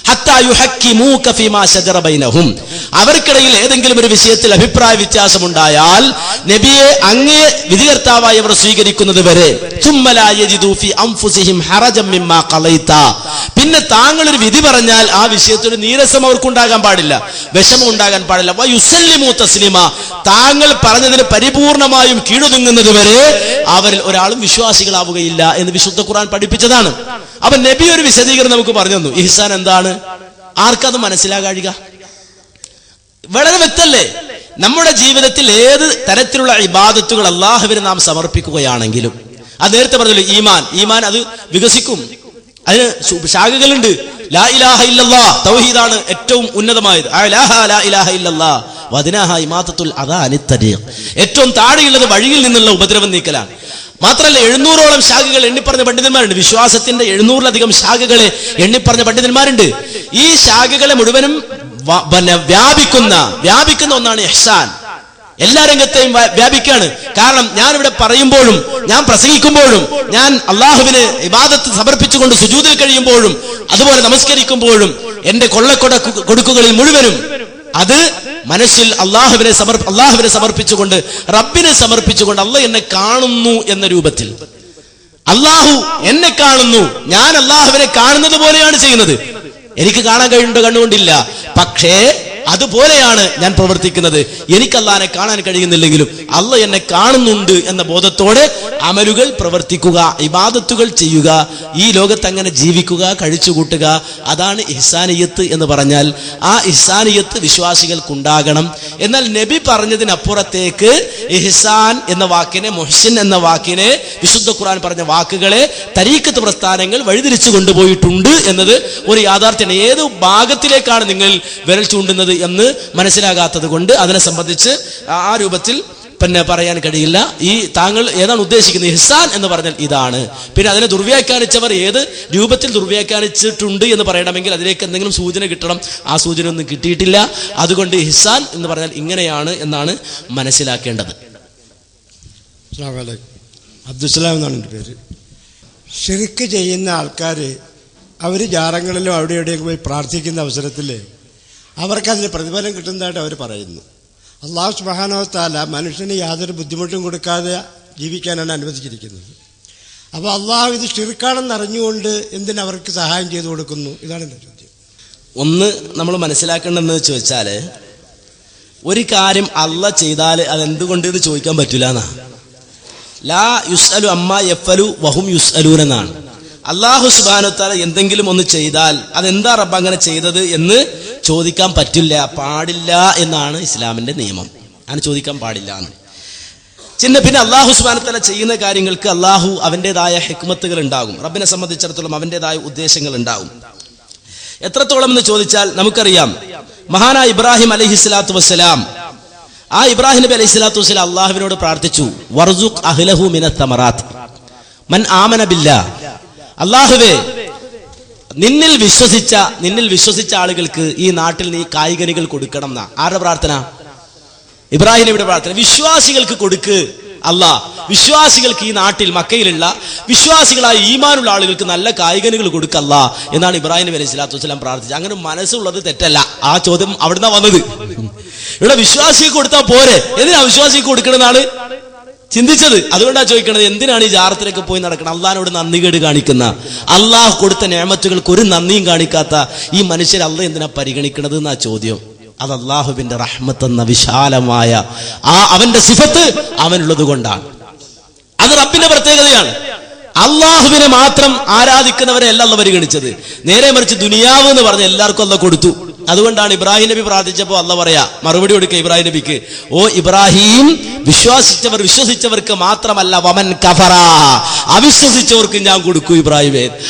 ഹത്താ യുഹക്കിമൂക ഫീമാ ശജറ ബൈനഹും, അവർക്കിടയിൽ ഏതെങ്കിലും ഒരു വിഷയത്തിൽ അഭിപ്രായ വ്യത്യാസമുണ്ടായാൽ നബിയെ അങ്ങേ വിധികർത്താവായി അവർ സ്വീകരിക്കുന്നത് വരെ, സുമ്മ ലാ യജിദൂ ഫീ അൻഫുസിഹിം ഹറജം മിമ്മാ ഖളൈത, പിന്നെ താങ്കൾ ഒരു വിധി പറഞ്ഞാൽ ആ വിഷയത്തിൽ നീരസം അവർക്കുണ്ടാകാൻ പാടില്ല, വിഷമം ഉണ്ടാകാൻ പാടില്ല, വയുസല്ലിമൂ തസ്ലീമ, താങ്കൾ പറഞ്ഞതിന് പരിപൂർണമായും കീഴൊതുങ്ങുന്നത് വരെ അവരിൽ ഒരാളും വിശ്വാസികളാവുകയില്ല എന്ന് വിശുദ്ധ ഖുർആൻ പഠിപ്പിച്ചതാണ്. അപ്പൊ നബി ഒരു വിശദീകരണം നമുക്ക് പറഞ്ഞു തന്നു. ഇഹ്സാൻ എന്താണ്? ആർക്കത് മനസ്സിലാകാഴിക? വളരെ വ്യക്തല്ലേ? നമ്മുടെ ജീവിതത്തിൽ ഏത് തരത്തിലുള്ള ഇബാദത്തുകൾ അല്ലാഹുവിന് നാം സമർപ്പിക്കുകയാണെങ്കിലും, അത് നേരത്തെ പറഞ്ഞല്ലോ, ഈമാൻ അത് വികസിക്കും. അതിന് ശാഖകളുണ്ട്. ലാ ഇലാഹ ഇല്ലല്ലാഹ് തൗഹീദാണ് ഏറ്റവും ഉന്നതമായത്. ലാ ഇലാഹ ഇല്ലല്ലാഹ് വദനഹ ഇമാതത്തുൽ അദാ അനിത് തരീഖ്, ഏറ്റവും താഴെയുള്ളത് വഴിയിൽ നിന്നുള്ള ഉപദ്രവം നീക്കലാണ്. മാത്രമല്ല 700ഓളം ശാഖകൾ എണ്ണിപ്പറഞ്ഞ പണ്ഡിതന്മാരുണ്ട്. വിശ്വാസത്തിന്റെ 700ലധികം ശാഖകളെ എണ്ണിപ്പറഞ്ഞ പണ്ഡിതന്മാരുണ്ട്. ഈ ശാഖകളെ മുഴുവനും വ്യാപിക്കുന്ന ഒന്നാണ് ഇഹ്സാൻ. എല്ലാ രംഗത്തെയും വ്യാപിക്കാണ്. കാരണം ഞാൻ ഇവിടെ പറയുമ്പോഴും, ഞാൻ പ്രസംഗിക്കുമ്പോഴും, ഞാൻ അള്ളാഹുവിന് ഇബാദത്ത് സമർപ്പിച്ചുകൊണ്ട് സുജൂദിൽ കഴിയുമ്പോഴും, അതുപോലെ നമസ്കരിക്കുമ്പോഴും, എന്റെ കൊടുക്കുകളിൽ മുഴുവനും അത് മനസ്സിൽ അള്ളാഹുവിനെ സമർപ്പിച്ചുകൊണ്ട്, റബ്ബിനെ സമർപ്പിച്ചുകൊണ്ട്, അള്ളാഹ് എന്നെ കാണുന്നു എന്ന രൂപത്തിൽ, അള്ളാഹു എന്നെ കാണുന്നു, ഞാൻ അള്ളാഹുവിനെ കാണുന്നത് പോലെയാണ് ചെയ്യുന്നത്. എനിക്ക് കാണാൻ കഴിയുന്നുണ്ടോ? കണ്ണുകൊണ്ടില്ല. പക്ഷേ അതുപോലെയാണ് ഞാൻ പ്രവർത്തിക്കുന്നത്. എനിക്ക് അള്ളാഹിനെ കാണാൻ കഴിയുന്നില്ലെങ്കിലും അള്ളാഹ് എന്നെ കാണുന്നുണ്ട് എന്ന ബോധത്തോടെ അമലുകൾ പ്രവർത്തിക്കുക, ഇബാദത്തുകൾ ചെയ്യുക, ഈ ലോകത്ത് അങ്ങനെ ജീവിക്കുക, കഴിച്ചുകൂട്ടുക. അതാണ് ഇഹ്സാനിയത്ത് എന്ന് പറഞ്ഞാൽ. ആ ഇഹ്സാനിയത്ത് വിശ്വാസികൾക്കുണ്ടാകണം. എന്നാൽ നബി പറഞ്ഞതിനപ്പുറത്തേക്ക് ഇഹ്സാൻ എന്ന വാക്കിനെ, മുഹ്സിൻ എന്ന വാക്കിനെ, വിശുദ്ധ ഖുർആൻ പറഞ്ഞ വാക്കുകളെ തരീഖത്ത് പ്രസ്ഥാനങ്ങൾ വഴിതിരിച്ചു കൊണ്ടുപോയിട്ടുണ്ട് എന്നത് ഒരു യാഥാർത്ഥ്യമാണ്. ഏത് ഭാഗത്തിലേക്കാണ് നിങ്ങൾ വിരൽ ചൂണ്ടുന്നത് എന്ന് മനസ്സിലാകാത്തത് കൊണ്ട് അതിനെ സംബന്ധിച്ച് ആ രൂപത്തിൽ പിന്നെ പറയാൻ കഴിയില്ല. ഈ താങ്കൾ ഏതാണ് ഉദ്ദേശിക്കുന്നത്? ഇഹ്സാൻ എന്ന് പറഞ്ഞാൽ ഇതാണ്. പിന്നെ അതിനെ ദുർവ്യാഖ്യാനിച്ചവർ ഏത് രൂപത്തിൽ ദുർവ്യാഖ്യാനിച്ചിട്ടുണ്ട് എന്ന് പറയണമെങ്കിൽ അതിലേക്ക് എന്തെങ്കിലും സൂചന കിട്ടണം. ആ സൂചന ഒന്നും കിട്ടിയിട്ടില്ല. അതുകൊണ്ട് ഇഹ്സാൻ എന്ന് പറഞ്ഞാൽ ഇങ്ങനെയാണ് എന്നാണ് മനസ്സിലാക്കേണ്ടത്. അബ്ദുസ്സലാം എന്നാണ് എൻ്റെ പേര്. ശിർക്ക് ചെയ്യുന്ന ആൾക്കാർ അവർ ജാറങ്ങളിലും അവിടെ എവിടെയൊക്കെ പോയി പ്രാർത്ഥിക്കുന്ന അവസരത്തിൽ അവർക്കതിന് പ്രതിഫലം കിട്ടുന്നതായിട്ട് അവർ പറയുന്നു. അല്ലാഹു സുബ്ഹാനഹു വ തആല മനുഷ്യന് യാതൊരു ബുദ്ധിമുട്ടും കൊടുക്കാതെ ജീവിക്കാനാണ് അനുവദിച്ചിരിക്കുന്നത്. അപ്പോൾ അള്ളാഹു ഇത് ശിർക്കാണെന്ന് അറിഞ്ഞുകൊണ്ട് എന്തിനവർക്ക് സഹായം ചെയ്തു കൊടുക്കുന്നു? ഇതാണ് എൻ്റെ ചോദ്യം. ഒന്ന് നമ്മൾ മനസ്സിലാക്കേണ്ടതെന്ന് ചോദിച്ചാൽ, ഒരു കാര്യം അള്ളാഹ് ചെയ്താൽ അതെന്തുകൊണ്ട് ഇത് ചോദിക്കാൻ പറ്റില്ല എന്നാ. ലാ യുസ്അലു അമ്മാ യഫ്അലു വഹും യുസ്അലൂന എന്നാണ്. അല്ലാഹു സുബ്ഹാനഹു വ തആല എന്തെങ്കിലും ഒന്ന് ചെയ്താൽ അതെന്താ റബ്ബ് അങ്ങനെ ചെയ്തത് എന്ന് ചോദിക്കാൻ പാടില്ല എന്നാണ് ഇസ്ലാമിന്റെ നിയമം. അങ്ങനെ ചോദിക്കാൻ പാടില്ല എന്ന്. പിന്നെ അല്ലാഹു സുബ്ഹാനഹു വ തആല ചെയ്യുന്ന കാര്യങ്ങൾക്ക് അല്ലാഹു അവൻ്റെതായ ഹിക്മത്തുകൾ ഉണ്ടാകും. റബ്ബിനെ സംബന്ധിച്ചിടത്തോളം അവൻ്റെതായ ഉദ്ദേശങ്ങൾ ഉണ്ടാകും. എത്രത്തോളം എന്ന് ചോദിച്ചാൽ നമുക്കറിയാം, മഹാനായ ഇബ്രാഹിം അലൈഹിസ്സലാത്തു വസ്സലാം, ആ ഇബ്രാഹിം നബി അലൈഹിസ്സലാത്തു വസ്സലാം അല്ലാഹുവിനോട് പ്രാർത്ഥിച്ചു, വർസുഖ് അഹ്ലഹു മിനത്ത് തമറാത്ത് മൻ ആമന ബില്ലാഹ്, അല്ലാഹുവേ നിന്നിൽ വിശ്വസിച്ച ആളുകൾക്ക് ഈ നാട്ടിൽ നീ കായികനികൾ കൊടുക്കണം എന്നാ. ആരുടെ പ്രാർത്ഥന? ഇബ്രാഹിം നബിയുടെ പ്രാർത്ഥന. വിശ്വാസികൾക്ക് കൊടുക്ക് അല്ലാഹ്, വിശ്വാസികൾക്ക് ഈ നാട്ടിൽ മക്കയിലുള്ള വിശ്വാസികളായ ഈമാനുള്ള ആളുകൾക്ക് നല്ല കായികനികൾ കൊടുക്കല്ല എന്നാണ് ഇബ്രാഹിം നബി അലൈഹി സ്വലാത്തു വസ്സലാം പ്രാർത്ഥിച്ചത്. അങ്ങനെ മനസ്സുള്ളത് തെറ്റല്ല. ആ ചോദ്യം അവിടുന്ന് വന്നത്. ഇവിടെ വിശ്വാസിക്ക് കൊടുത്താൽ പോരെ, എന്തിനാ വിശ്വാസിക്ക് കൊടുക്കണമെന്നാണ് ചിന്തിച്ചത്. അതുകൊണ്ടാണ് ചോദിക്കണത്, എന്തിനാണ് ഈ ജാറത്തിലേക്ക് പോയി നടക്കണം? അള്ളാഹിനോട് നന്ദികേട് കാണിക്കുന്ന, അള്ളാഹു കൊടുത്ത നിഅമത്തുകൾക്ക് ഒരു നന്ദിയും കാണിക്കാത്ത ഈ മനുഷ്യരെ അള്ളാഹ് എന്തിനാ പരിഗണിക്കണത് എന്നാ ചോദ്യം. അത് അള്ളാഹുവിന്റെ റഹ്മത്ത് എന്ന വിശാലമായ ആ അവന്റെ സിഫത്ത് അവനുള്ളത് കൊണ്ടാണ്. അത് റബ്ബിന്റെ പ്രത്യേകതയാണ്. അള്ളാഹുവിനെ മാത്രം ആരാധിക്കുന്നവരെ അല്ല അള്ളാഹ് പരിഗണിച്ചത്. നേരെ മറിച്ച് ദുനിയാവ് എന്ന് പറഞ്ഞ എല്ലാവർക്കും അള്ളാഹ് കൊടുത്തു. അതുകൊണ്ടാണ് ഇബ്രാഹിം നബി പ്രാർത്ഥിച്ചപ്പോൾ അള്ളാഹ് പറയാ, മറുപടി കൊടുക്കുക ഇബ്രാഹിം നബിക്ക്, ഓ ഇബ്രാഹിം, വിശ്വസിച്ചവർക്ക് മാത്രമല്ല, വമൻ കഫറ, അവിശ്വസിച്ചവർക്ക് ഞാൻ കൊടുക്കും ഇബ്രാഹിമേ.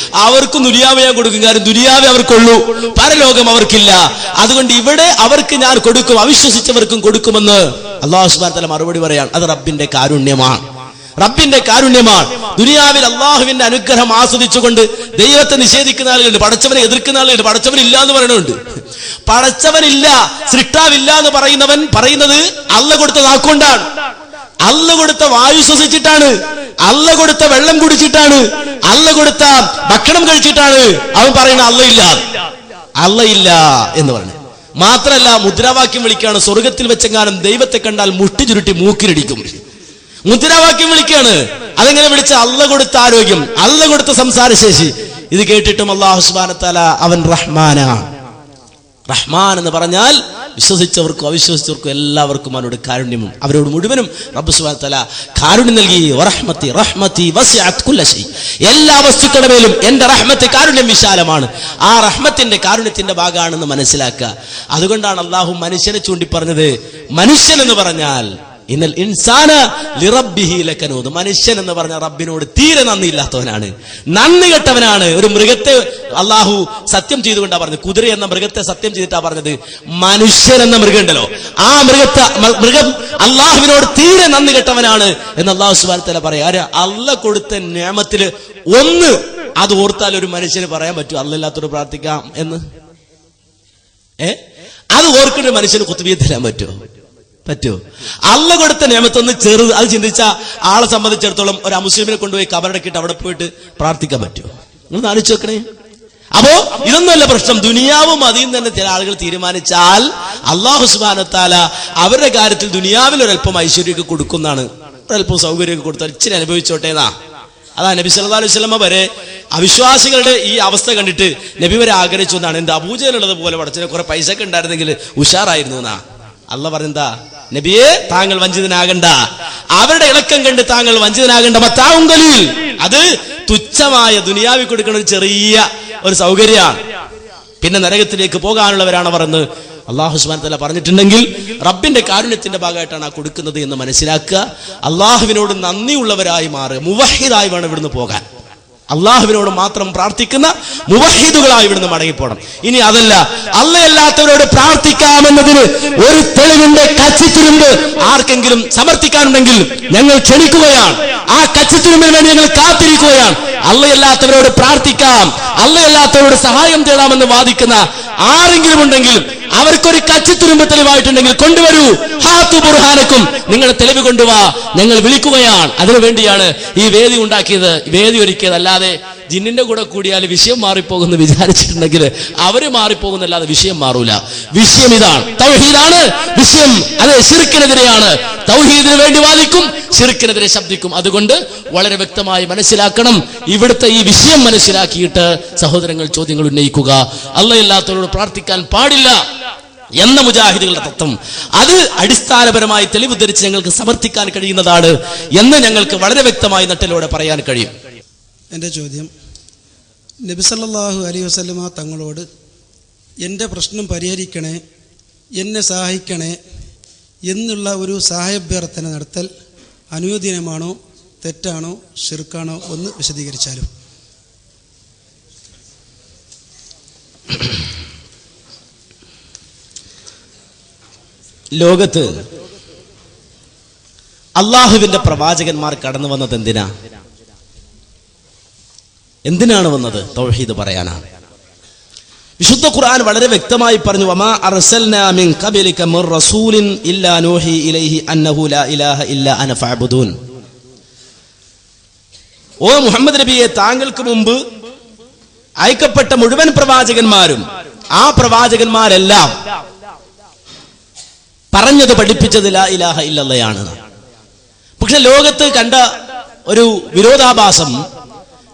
അവർക്കും ദുനിയാവ് ഞാൻ കൊടുക്കും. കാരണം ദുനിയാവേ അവർക്കുള്ളൂ, പരലോകം അവർക്കില്ല. അതുകൊണ്ട് ഇവിടെ അവർക്ക് ഞാൻ കൊടുക്കും, അവിശ്വസിച്ചവർക്കും കൊടുക്കുമെന്ന് അല്ലാഹു സുബ്ഹാനഹു വ തആല മറുപടി പറയാൻ. അത് റബ്ബിന്റെ കാരുണ്യമാണ്, റബ്ബിന്റെ കാരുണ്യമാണ്. ദുനിയാവിൽ അള്ളാഹുവിന്റെ അനുഗ്രഹം ആസ്വദിച്ചുകൊണ്ട് ദൈവത്തെ നിഷേധിക്കുന്ന ആളുകളുണ്ട്, പടച്ചവനെ എതിർക്കുന്ന ആളുകളുണ്ട്. പടച്ചവനില്ല എന്ന് പറയുന്നുണ്ട്. പടച്ചവനില്ല, സൃഷ്ടാവില്ല എന്ന് പറയുന്നത് അള്ള കൊടുത്ത നാക്കൊണ്ടാണ്, അള്ള കൊടുത്ത വായു ശ്വസിച്ചിട്ടാണ്, അള്ള കൊടുത്ത വെള്ളം കുടിച്ചിട്ടാണ്, അള്ള കൊടുത്ത ഭക്ഷണം കഴിച്ചിട്ടാണ് അവൻ പറയുന്നത് അള്ള ഇല്ല എന്ന് പറഞ്ഞു. മാത്രല്ല മുദ്രാവാക്യം വിളിക്കാണ്, സ്വർഗത്തിൽ വെച്ചെങ്ങാനും ദൈവത്തെ കണ്ടാൽ മുട്ടി ചുരുട്ടി മൂക്കിലടിക്കും. മുദ്രാവാക്യം വിളിക്കാണ്. അതെങ്ങനെ വിളിച്ച? അള്ള കൊടുത്ത ആരോഗ്യം, അള്ള കൊടുത്ത സംസാരശേഷി. ഇത് കേട്ടിട്ടും അല്ലാഹു സുബ്ഹാനഹു വ തആല അവൻ റഹ്മാനാണ്. റഹ്മാൻ എന്ന് പറഞ്ഞാൽ വിശ്വസിച്ചവർക്കും അവിശ്വസിച്ചവർക്കും എല്ലാവർക്കും അവനോട് കാരുണ്യമും, അവരോട് മുഴുവനും റബ്ബ് സുബ്ഹാനഹു വ തആല കാരുണ്യം നൽകി. റഹ്മത്തി വസിഅത് കുല്ല ശൈ, എല്ലാ വസ്തുക്കളുടെ മേലും എന്റെ റഹ്മത്ത്, കാരുണ്യം വിശാലമാണ്. ആ റഹ്മത്തിന്റെ കാരുണ്യത്തിന്റെ ഭാഗമാണെന്ന് മനസ്സിലാക്കുക. അതുകൊണ്ടാണ് അള്ളാഹു മനുഷ്യനെ ചൂണ്ടി പറഞ്ഞത്, മനുഷ്യൻ എന്ന് പറഞ്ഞാൽ ഇന്നൽ ഇൻസാന ലിറബ്ബിഹി ലകനൂദ്, മനുഷ്യൻ എന്ന് പറഞ്ഞ റബ്ബിനോട് തീരെ നന്ദിയില്ലാത്തവനാണ്, നന്ദി കെട്ടവനാണ്. ഒരു മൃഗത്തെ അള്ളാഹു സത്യം ചെയ്തുകൊണ്ടാ പറഞ്ഞത്, കുതിര എന്ന മൃഗത്തെ സത്യം ചെയ്തിട്ടാ പറഞ്ഞത്. മനുഷ്യൻ എന്ന മൃഗം ഉണ്ടല്ലോ, ആ മൃഗം അള്ളാഹുവിനോട് തീരെ നന്ദി കെട്ടവനാണ് എന്ന് അള്ളാഹു സുബ്ഹാനഹു വ തആല പറയാ. അള്ളാഹ് കൊടുത്ത നിഅമത്തില് ഒന്ന് അത് ഓർത്താൽ ഒരു മനുഷ്യന് പറയാൻ പറ്റും അള്ളയില്ലാത്തോട് പ്രാർത്ഥിക്കാം എന്ന്? അത് ഓർക്കുന്ന മനുഷ്യന് ഖുത്ബിയ്യത്ത് തരാൻ പറ്റുമോ? അള്ള കൊടുത്ത നിയമത്തൊന്ന് ചെറുത്, അത് ചിന്തിച്ച ആളെ സംബന്ധിച്ചിടത്തോളം ഒരു അമുസ്ലിമിനെ കൊണ്ടുപോയി കബറടക്കിയിട്ട് അവിടെ പോയിട്ട് പ്രാർത്ഥിക്കാൻ പറ്റുമോ? നിങ്ങൾ ആലോചിച്ച് നോക്കണേ. അപ്പോ ഇതൊന്നുമല്ല പ്രശ്നം. ദുനിയാവും അതിൽ തന്നെ ചില ആളുകൾ തീരുമാനിച്ചാൽ അല്ലാഹു സുബ്ഹാനഹു വ തആല അവരുടെ കാര്യത്തിൽ ദുനിയാവിൽ ഒരല്പം ഐശ്വര്യമൊക്കെ കൊടുക്കുന്നതാണ്, ഒരല്പം സൗകര്യമൊക്കെ കൊടുത്താൽ ഇച്ചിരി അനുഭവിച്ചോട്ടെ എന്നാ. അതാ നബി സല്ലല്ലാഹു അലൈഹി വസല്ലമ വരെ അവിശ്വാസികളുടെ ഈ അവസ്ഥ കണ്ടിട്ട് നബി വരെ ആഗ്രഹിച്ചു എന്നാണ്, എന്റെ അബൂജഹലുള്ളത് പോലെ പടച്ചവനെ കുറെ പൈസ ഒക്കെ ഉണ്ടായിരുന്നെങ്കിൽ ഉഷാറായിരുന്നു എന്നാ. അള്ള പറഞ്ഞെന്താ, നബിയെ താങ്കൾ വഞ്ചിതനാകണ്ട, അവരുടെ ഇളക്കം കണ്ട് താങ്കൾ വഞ്ചിതനാകണ്ട. മത്താഉങ്കലിൽ, അത് തുച്ഛമായ ദുനിയാവിൽ കൊടുക്കുന്ന ഒരു ചെറിയ ഒരു സൗകര്യമാണ്, പിന്നെ നരകത്തിലേക്ക് പോകാനുള്ളവരാണ് അവർ എന്ന് അല്ലാഹു സുബ്ഹാനഹു വ തആല പറഞ്ഞിട്ടുണ്ടെങ്കിൽ റബ്ബിന്റെ കാരുണ്യത്തിന്റെ ഭാഗമായിട്ടാണ് ആ കൊടുക്കുന്നത് എന്ന് മനസ്സിലാക്കുക. അള്ളാഹുവിനോട് നന്ദിയുള്ളവരായി മാറുക, മുവഹിദായി വേണം ഇവിടുന്ന് പോകാൻ. അള്ളാഹുവിനോട് മാത്രം പ്രാർത്ഥിക്കുന്ന മുവഹിദുകളായി ഇവിടുന്ന് മടങ്ങിപ്പോണം. ഇനി അതല്ല, അള്ളയല്ലാത്തവരോട് പ്രാർത്ഥിക്കാമെന്നതിന് ഒരു തെളിവിന്റെ കച്ചിത്തുരുമ്പ് ആർക്കെങ്കിലും സമർത്ഥിക്കാനുണ്ടെങ്കിൽ ഞങ്ങൾ ക്ഷണിക്കുകയാണ്. ആ കച്ചിത്തുരുമ്പിന് വേണ്ടി ഞങ്ങൾ കാത്തിരിക്കുകയാണ്. അള്ളയല്ലാത്തവരോട് പ്രാർത്ഥിക്കാം, അള്ളയല്ലാത്തവരോട് സഹായം തേടാമെന്ന് വാദിക്കുന്ന ആരെങ്കിലും ഉണ്ടെങ്കിൽ അവർക്കൊരു കച്ചിത്തുരുമ്പ് തെളിവായിട്ടുണ്ടെങ്കിൽ കൊണ്ടുവരൂ. ഹാത്തു ബുർഹാനക്കും, നിങ്ങളുടെ തെളിവ് കൊണ്ടുവാ, ഞങ്ങൾ വിളിക്കുകയാണ്. അതിനുവേണ്ടിയാണ് ഈ വേദി ഉണ്ടാക്കിയത്, വേദി ഒരുക്കിയത്. അല്ലാതെ ജിന്നിന്റെ കൂടെ കൂടിയാൽ വിഷയം മാറിപ്പോകുന്നു വിചാരിച്ചിട്ടുണ്ടെങ്കിൽ അവര് മാറിപ്പോകുന്നല്ലാതെ വിഷയം മാറൂല. വിഷയം ഇതാണ്, തൗഹീദാണ് വിഷയം. അത് ശിർക്കിനെതിരെയാണ്. തൗഹീദിന് വേണ്ടി വാദിക്കും, ശിർക്കിനെതിരെ ശബ്ദിക്കും. അതുകൊണ്ട് വളരെ വ്യക്തമായി മനസ്സിലാക്കണം. ഇവിടുത്തെ ഈ വിഷയം മനസ്സിലാക്കിയിട്ട് സഹോദരങ്ങൾ ചോദ്യങ്ങൾ ഉന്നയിക്കുക. അള്ളയല്ലാത്തവരോട് പ്രാർത്ഥിക്കാൻ പാടില്ല എന്ന മുജാഹിദുകളുടെ തത്വം, അത് അടിസ്ഥാനപരമായി തെളിവ് ധരിച്ച് ഞങ്ങൾക്ക് സമർത്ഥിക്കാൻ കഴിയുന്നതാണ് എന്ന് ഞങ്ങൾക്ക് വളരെ വ്യക്തമായി നട്ടിലൂടെ പറയാൻ കഴിയും. എൻ്റെ ചോദ്യം, നബി സല്ലല്ലാഹു അലൈഹി വസല്ലമ തങ്ങളോട് എൻ്റെ പ്രശ്നം പരിഹരിക്കണേ, എന്നെ സഹായിക്കണേ എന്നുള്ള ഒരു സഹായാഭ്യർത്ഥന നടത്തൽ അനുവദനീയമാണോ, തെറ്റാണോ, ശിർക്കാണോ ഒന്ന് വിശദീകരിച്ചാലും. ലോകത്ത് അള്ളാഹുവിന്റെ പ്രവാചകന്മാർ കടന്നു വന്നത് എന്തിനാണ് വന്നത്? തൗഹീദ് പറയാനാണ്. വിശുദ്ധ ഖുർആൻ വളരെ വ്യക്തമായി പറഞ്ഞു, വമാ അർസൽനാ മിൻ ഖബലിക മിർ റസൂലിൻ ഇല്ലാ നൂഹി ഇലൈഹി അന്നഹു ലാ ഇലാഹ ഇല്ലാ അന ഫഅബ്ദൂൻ. ഓ മുഹമ്മദ് നബിയെ, താങ്കൾക്ക് മുമ്പ് അയക്കപ്പെട്ട മുഴുവൻ പ്രവാചകന്മാരും ആ പ്രവാചകന്മാരെല്ലാം പറഞ്ഞത് പഠിപ്പിച്ചത് ലാ ഇലാഹ ഇല്ലല്ലയാണ്. പക്ഷെ ലോകത്ത് കണ്ട ഒരു വിരോധാഭാസം,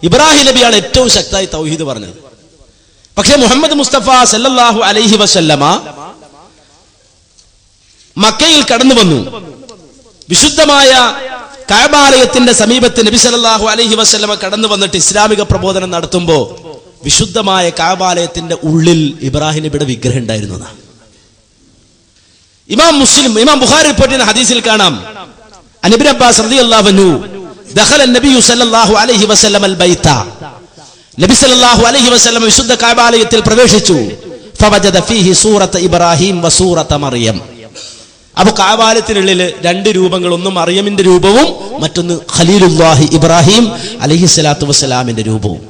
ഇബ്രാഹിം നബിയാണ് ഏറ്റവും ശക്തമായി തൗഹീദ് പറഞ്ഞത്. പക്ഷെ മുഹമ്മദ് മുസ്തഫ സല്ലല്ലാഹു അലൈഹി വസല്ലമ മക്കയിൽ കടന്നു വന്നു. വിശുദ്ധമായ കഅബാലയത്തിന്റെ സമീപത്ത് നബി സല്ലല്ലാഹു അലൈഹി വസല്ലമ കടന്നു വന്നിട്ട് ഇസ്ലാമിക പ്രബോധനം നടത്തുമ്പോ വിശുദ്ധമായ കഅബാലയത്തിന്റെ ഉള്ളിൽ ഇബ്രാഹിം നബിയുടെ വിഗ്രഹം ഉണ്ടായിരുന്നു. ഇമാം ബുഖാരി റിപ്പോർട്ട് ചെയ്യുന്ന ഹദീസിൽ കാണാം, ഇബ്നു അബ്ബാസ് റളിയല്ലാഹു അൻഹു ദഖല നബി സല്ലല്ലാഹു അലൈഹി വസല്ലം അൽ ബൈത, നബി സല്ലല്ലാഹു അലൈഹി വസല്ലം വിശുദ്ധ കഅബാലയത്തിൽ പ്രവേശിച്ചു. ഫവജദ ഫീഹി സൂറത ഇബ്രാഹിം വ സൂറത മറിയം. അപ്പോൾ കഅബാലയത്തിനുള്ളിൽ രണ്ട് രൂപങ്ങൾ, ഒന്ന് മറിയമിന്റെ രൂപവും മറ്റൊന്ന് ഖലീലുല്ലാഹി ഇബ്രാഹിം അലൈഹിസ്സലാത്തു വസ്സലാമിന്റെ രൂപവും.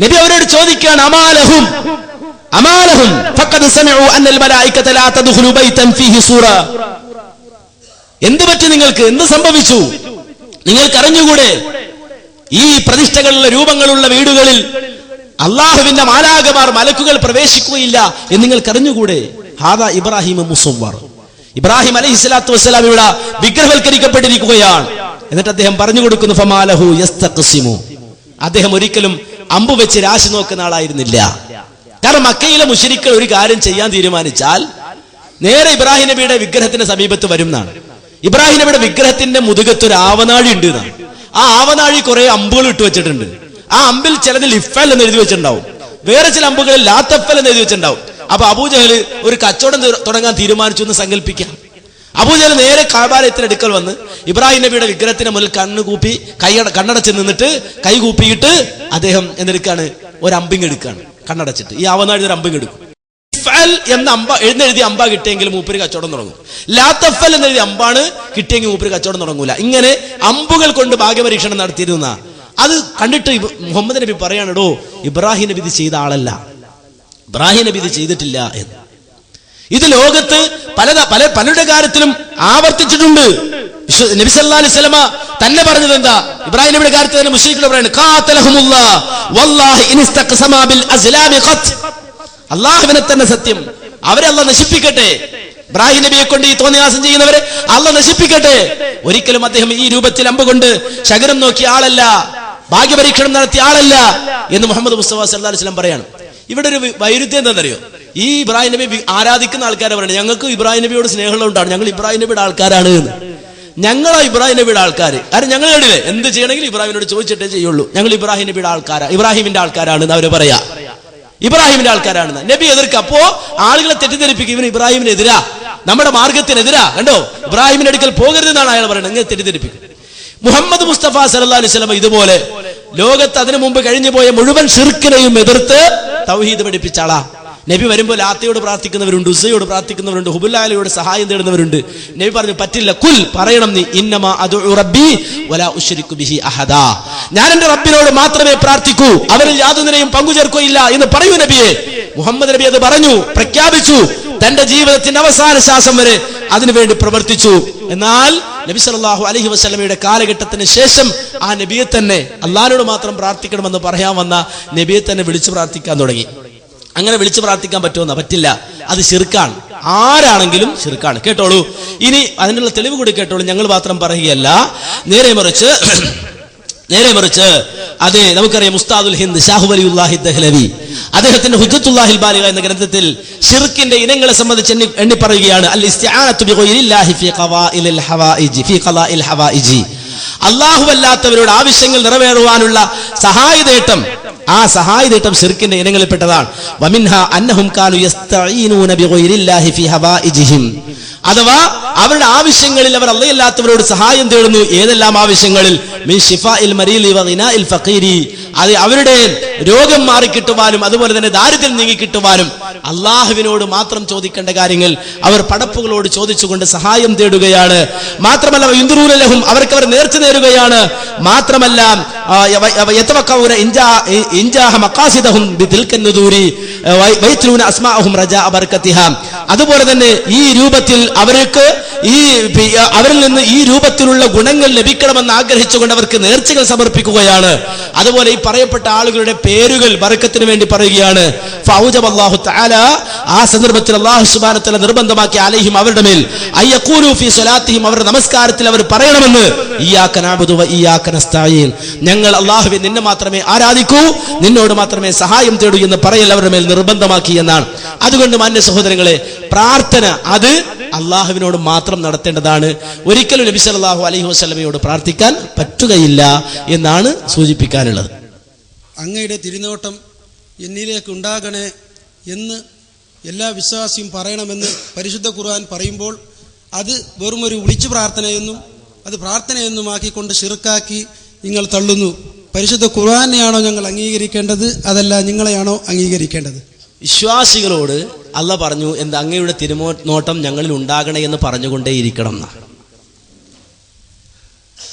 നബി അവരോട് ചോദിക്കുകയാണ്, അമാലഹും ഫഖദ് സമിഉ അന്നൽ മലായികത ലാ തദ്ഖുലു ബൈതൻ ഫീഹി സൂറ. എന്ത് പറ്റി നിങ്ങൾക്ക്? എന്ത് സംഭവിച്ചു? നിങ്ങൾക്ക് അറിഞ്ഞുകൂടെ ഈ പ്രതിഷ്ഠകളുള്ള രൂപങ്ങളുള്ള വീടുകളിൽ അള്ളാഹുവിന്റെ മാലാഖമാർ മലക്കുകൾ പ്രവേശിക്കുകയില്ല എന്ന് നിങ്ങൾക്ക് അറിഞ്ഞുകൂടെ? ഹാദാ ഇബ്രാഹിം മുസവ്വർ. ഇബ്രാഹിം അലൈഹിസ്സലാത്തു വസ്സലാം ഇവിടെ വിഗ്രഹവൽക്കരിക്കപ്പെട്ടിരിക്കുകയാണ്. എന്നിട്ട് അദ്ദേഹം പറഞ്ഞു കൊടുക്കുന്നു, ഫമാലഹു യസ്തഖ്സിമു. അദ്ദേഹം ഒരിക്കലും അമ്പു വെച്ച് രാശി നോക്കുന്ന ആളായിരുന്നില്ല. കാരണം മക്കയിലെ മുശ്രിക്കുകൾ ഒരു കാര്യം ചെയ്യാൻ തീരുമാനിച്ചാൽ നേരെ ഇബ്രാഹിം നബിയുടെ വിഗ്രഹത്തിന്റെ സമീപത്ത് വരും എന്നാണ്. ഇബ്രാഹിം നബിയുടെ വിഗ്രഹത്തിന്റെ മുതുകത്ത് ഒരു ആവനാഴി ഉണ്ട് എന്നാണ്. ആ ആവനാഴി കുറെ അമ്പുകൾ ഇട്ട് വെച്ചിട്ടുണ്ട്. ആ അമ്പിൽ ചിലതിൽ ഇഫൽ എന്ന് എഴുതി വെച്ചിട്ടുണ്ടാവും, വേറെ ചില അമ്പുകളിൽ ലാത്തഫൽ എന്ന് എഴുതി വെച്ചിട്ടുണ്ടാവും. അപ്പൊ അബൂജഹൽ ഒരു കച്ചവടം തുടങ്ങാൻ തീരുമാനിച്ചു എന്ന് സങ്കല്പിക്കാം. അബൂജഹൽ നേരെ കഅബാലയത്തിന്റെ അടുക്കൽ വന്ന് ഇബ്രാഹിം നബിയുടെ വിഗ്രഹത്തിന് മുന്നിൽ കണ്ണുകൂപ്പി കണ്ണടച്ച് നിന്നിട്ട് കൈ കൂപ്പിയിട്ട് അദ്ദേഹം എന്തെടുക്കാണ്? ഒരു അമ്പിങ് എടുക്കാണ്. കണ്ണടച്ചിട്ട് ഈ ആവനാഴി ഒരു അമ്പിങ് എടുക്കും. ഇഫൽ എന്ന എഴുന്നെഴുതിയ അമ്പ കിട്ടിയെങ്കിൽ മൂപ്പര് കച്ചവടം തുടങ്ങും. ലാത്തഫൽ എന്നെഴുതിയ അമ്പാണ് കിട്ടിയെങ്കിൽ മൂപ്പര് കച്ചവടം തുടങ്ങൂല. ഇങ്ങനെ അമ്പുകൾ കൊണ്ട് ഭാഗ്യപരീക്ഷണം നടത്തിയിരുന്ന അത് കണ്ടിട്ട് മുഹമ്മദ് നബി പറയാണെടോ, ഇബ്രാഹിം നബി ഇത് ചെയ്ത ആളല്ല, ഇബ്രാഹിം നബി ഇത് ചെയ്തിട്ടില്ല എന്ന്. ഇത് ലോകത്ത് പലരുടെ കാര്യത്തിലും ആവർത്തിച്ചിട്ടുണ്ട്. നബി സല്ലല്ലാഹു അലൈഹി വസല്ലമ തന്നെ പറഞ്ഞത് എന്താ? ഇബ്രാഹിം നബിയുടെ കാര്യത്തിൽ തന്നെ മുശ്രിക്കുകൾ പറയുന്നു, ഖാതലഹുമുല്ലാഹ് വല്ലാഹി ഇൻസ്തഖ്സമാ ബിൽ അസ്ലാമി ഖത്ത്. അല്ലാഹുവിനെ തന്നെ സത്യം, അവരെ അല്ലാഹ് നശിപ്പിക്കട്ടെ. ഇബ്രാഹിം നബിയെ കൊണ്ട് ഈ തോന്നിയാസം ചെയ്യുന്നവരെ അല്ലാഹ് നശിപ്പിക്കട്ടെ. ഒരിക്കലും അദ്ദേഹം ഈ രൂപത്തിൽ അമ്പ് കൊണ്ട് ശകരം നോക്കിയ ആളല്ല, ഭാഗ്യപരീക്ഷണം നടത്തിയ ആളല്ല എന്ന് മുഹമ്മദ് മുസ്തഫ സല്ലല്ലാഹു അലൈഹി വസല്ലം പറയാണ്. ഇവിടെ ഒരു വൈരുദ്ധ്യം എന്താണെന്നറിയോ? ഈ ഇബ്രാഹിം നബി ആരാധിക്കുന്ന ആൾക്കാരെ പറയുന്നത്, ഞങ്ങൾക്ക് ഇബ്രാഹിം നബിയോട് സ്നേഹമുള്ളതുകൊണ്ടാണ്, ഞങ്ങൾ ഇബ്രാഹിം നബിയുടെ ആൾക്കാരാണ് എന്ന്. ഞങ്ങളാ ഇബ്രാഹിം നബിയുടെ ആൾക്കാർ. കാരണം ഞങ്ങൾ കണ്ടില്ലേ, എന്ത് ചെയ്യണമെങ്കിലും ഇബ്രാഹിമിനോട് ചോദിച്ചിട്ടേ ചെയ്യുള്ളൂ. ഞങ്ങൾ ഇബ്രാഹിം നബിയുടെ ആൾക്കാരാ, ഇബ്രാഹിമിന്റെ ആൾക്കാരാണെന്ന് അവര് പറയാ, ഇബ്രാഹിമിന്റെ ആൾക്കാരാണെന്ന് നബി എതിർക്കുക. അപ്പോ ആളുകളെ തെറ്റിദ്ധരിപ്പിക്കും, ഇവൻ ഇബ്രാഹിമിനെതിരാ, നമ്മുടെ മാർഗത്തിനെതിരാ, കണ്ടോ ഇബ്രാഹിമിന്റെ അടുക്കൽ പോകരുതെന്നാണ് അയാൾ പറയുന്നത്. അങ്ങനെ തെറ്റിദ്ധരിപ്പിക്കും. മുഹമ്മദ് മുസ്തഫ സല്ലല്ലാഹു അലൈഹി വസല്ലം ഇതുപോലെ ലോകത്ത് അതിനു മുമ്പ് കഴിഞ്ഞു പോയ മുഴുവൻ ശിർക്കിനെയും എതിർത്ത് തൗഹീദ് പഠിപ്പിച്ച ആളാ. നബി വരുമ്പോൾ ലാത്തയോട് പ്രാർത്ഥിക്കുന്നവരുണ്ട്, ഉസ്സയോട് പ്രാർത്ഥിക്കുന്നവരുണ്ട്, ഹുബുല്ലാലയോട് സഹായം തേടുന്നവരുണ്ട്. നബി പറഞ്ഞു, പറ്റില്ല, കുൽ പറയണം നീ, ഇന്നമാ അദ്ഉ റബ്ബി വലാ ഉശ്രികു ബിഹി അഹദാ, ഞാൻ എന്റെ റബ്ബിനോട് മാത്രമേ പ്രാർത്ഥിക്കൂ, അവരിൽ യാതൊന്നിനെയും പങ്കുചേർക്കുകയില്ല എന്ന് പറയൂ നബിയെ. മുഹമ്മദ് നബി അത് പറഞ്ഞു, പ്രഖ്യാപിച്ചു, തന്റെ ജീവിതത്തിന്റെ അവസാന ശ്വാസം വരെ അതിനുവേണ്ടി പ്രവർത്തിച്ചു. എന്നാൽ നബി സല്ലല്ലാഹു അലൈഹി വസല്ലമയുടെ കാലഘട്ടത്തിന് ശേഷം ആ നബിയെ തന്നെ അള്ളാഹുവിനോട് മാത്രം പ്രാർത്ഥിക്കണമെന്ന് പറയാൻ വന്ന നബിയെ തന്നെ വിളിച്ചു പ്രാർത്ഥിക്കാൻ തുടങ്ങി. അങ്ങനെ വിളിച്ചു പ്രാർത്ഥിക്കാൻ പറ്റുമെന്ന? പറ്റില്ല, അത് ശിർക്കാണ്. ആരാണെങ്കിലും ശിർക്കാണ്. കേട്ടോളൂ, ഇനി അതിനുള്ള തെളിവ് കൂടി കേട്ടോളൂ. ഞങ്ങൾ മാത്രം പറയുകയല്ല, നേരെ മറിച്ച് അതെ, നമുക്കറിയാം ഉസ്താദുൽ ഹിന്ദ് ഷാഹു വലിയുല്ലാഹി ദഹ്ലവി അദ്ദേഹത്തിന്റെ ഹുജ്ജത്തുല്ലാഹിൽ ബാലിഗ എന്ന ഗ്രന്ഥത്തിൽ ശിർക്കിന്റെ ഇനങ്ങളെ സംബന്ധിച്ച് എണ്ണി പറയുകയാണ്. അൽ ഇസ്തിആനതു ബിഗൈരില്ലാഹി ഫീ ഖവാഇൽ ഹവായിജി, അല്ലാഹുവല്ലാത്തവരുടെ ആവശ്യങ്ങൾ നിറവേറുവാനുള്ള സഹായതേട്ടം, ആ സഹായതേട്ടം ശിർക്കിന്റെ ഇനങ്ങളിൽപ്പെട്ടതാണ്. വമിൻഹാ അന്നഹും കാനു യസ്തഈനൂന ബിഗൈരില്ലാഹി ഫീ ഹവായിജിഹിം, അഥവാ അവരുടെ ആവശ്യങ്ങളിൽ അവർ അല്ലാഹുവല്ലാത്തവരോട് സഹായം തേടുന്നു. ഏതെല്ലാം ആവശ്യങ്ങളിൽ? മിൻ ശിഫാഇൽ മരീലി വ ഗിനാഇൽ ഫഖീരി, അത് അവരുടെ രോഗം മാറിക്കിട്ടുവാനും അതുപോലെ തന്നെ ദാരിദ്ര്യം നീങ്ങിക്കിട്ടുവാനും അള്ളാഹുവിനോട് മാത്രം ചോദിക്കേണ്ട കാര്യങ്ങൾ അവർ പടപ്പുകളോട് ചോദിച്ചുകൊണ്ട് സഹായം തേടുകയാണ്. മാത്രമല്ല യുൻദുറൂനലഹും, അവർക്ക് അവർ നേർച്ച നേരുകയാണ്. മാത്രമല്ല യതവക്കൗന ഇൻജാഹ മഖാസിദഹും ബിതിൽകൻ നുദൂരി വയത്ലൂന അസ്മാഅഹും റജാഅ ബർക്കതിഹ, അതുപോലെ തന്നെ ഈ രൂപത്തിൽ അവരിൽ നിന്ന് ഈ രൂപത്തിലുള്ള ഗുണങ്ങൾ ലഭിക്കണമെന്ന് ആഗ്രഹിച്ചുകൊണ്ട് അവർക്ക് നേർച്ചകൾ സമർപ്പിക്കുകയാണ്. അതുപോലെ ഈ പറയപ്പെട്ട ആളുകളുടെ പേരുകൾ ബർക്കത്തിന് വേണ്ടി പറയുകയാണ്. ഫൗജബല്ലാഹു തആല, ആ സന്ദർഭത്തിൽ അല്ലാഹു സുബ്ഹാനഹു വ തആല നിർബന്ധമാക്കി അലൈഹിം, അവരുടെ മേൽ അയ്യഖൂലു ഫീ സ്വലാത്തിഹിം, അവരുടെ നമസ്കാരത്തിൽ അവർ പറയണമെന്ന്, ഇയ്യാക നഅബുദു വ ഇയ്യാക നസ്തഈൻ, ഞങ്ങൾ അല്ലാഹുവേ നിന്നെ മാത്രമേ ആരാധിക്കൂ, നിന്നോട് മാത്രമേ സഹായം തേടൂ എന്ന് പറയൽ അവരുടെ മേൽ നിർബന്ധമാക്കി എന്നാണ്. അതുകൊണ്ട് മാന്യ സഹോദരങ്ങളെ, പ്രാർത്ഥന അത് അള്ളാഹുവിനോട് മാത്രം നടത്തേണ്ടതാണ്. ഒരിക്കലും നബി സല്ലല്ലാഹു അലൈഹി വസല്ലമയോട് പ്രാർത്ഥിക്കാൻ പറ്റുകയില്ല എന്നാണ് സൂചിപ്പിക്കാനുള്ളത്. അങ്ങയുടെ തിരുനോട്ടം എന്നിലേക്ക് ഉണ്ടാകണേ എന്ന് എല്ലാ വിശ്വാസിയും പറയണമെന്ന് പരിശുദ്ധ ഖുർആൻ പറയുമ്പോൾ അത് വെറുമൊരു വിളിച്ചു പ്രാർത്ഥനയെന്നും അത് പ്രാർത്ഥനയെന്നുമാക്കിക്കൊണ്ട് ശിർക്കാക്കി നിങ്ങൾ തള്ളുന്നു. പരിശുദ്ധ ഖുർആനെയാണോ ഞങ്ങൾ അംഗീകരിക്കേണ്ടത്, അതല്ല നിങ്ങളെയാണോ അംഗീകരിക്കേണ്ടത്? വിശ്വാസികളോട് അല്ല പറഞ്ഞു, എന്താ അങ്ങയുടെ തിരുനോട്ടം ഞങ്ങളിൽ ഉണ്ടാകണേ എന്ന് പറഞ്ഞുകൊണ്ടേയിരിക്കണം എന്നാണ്.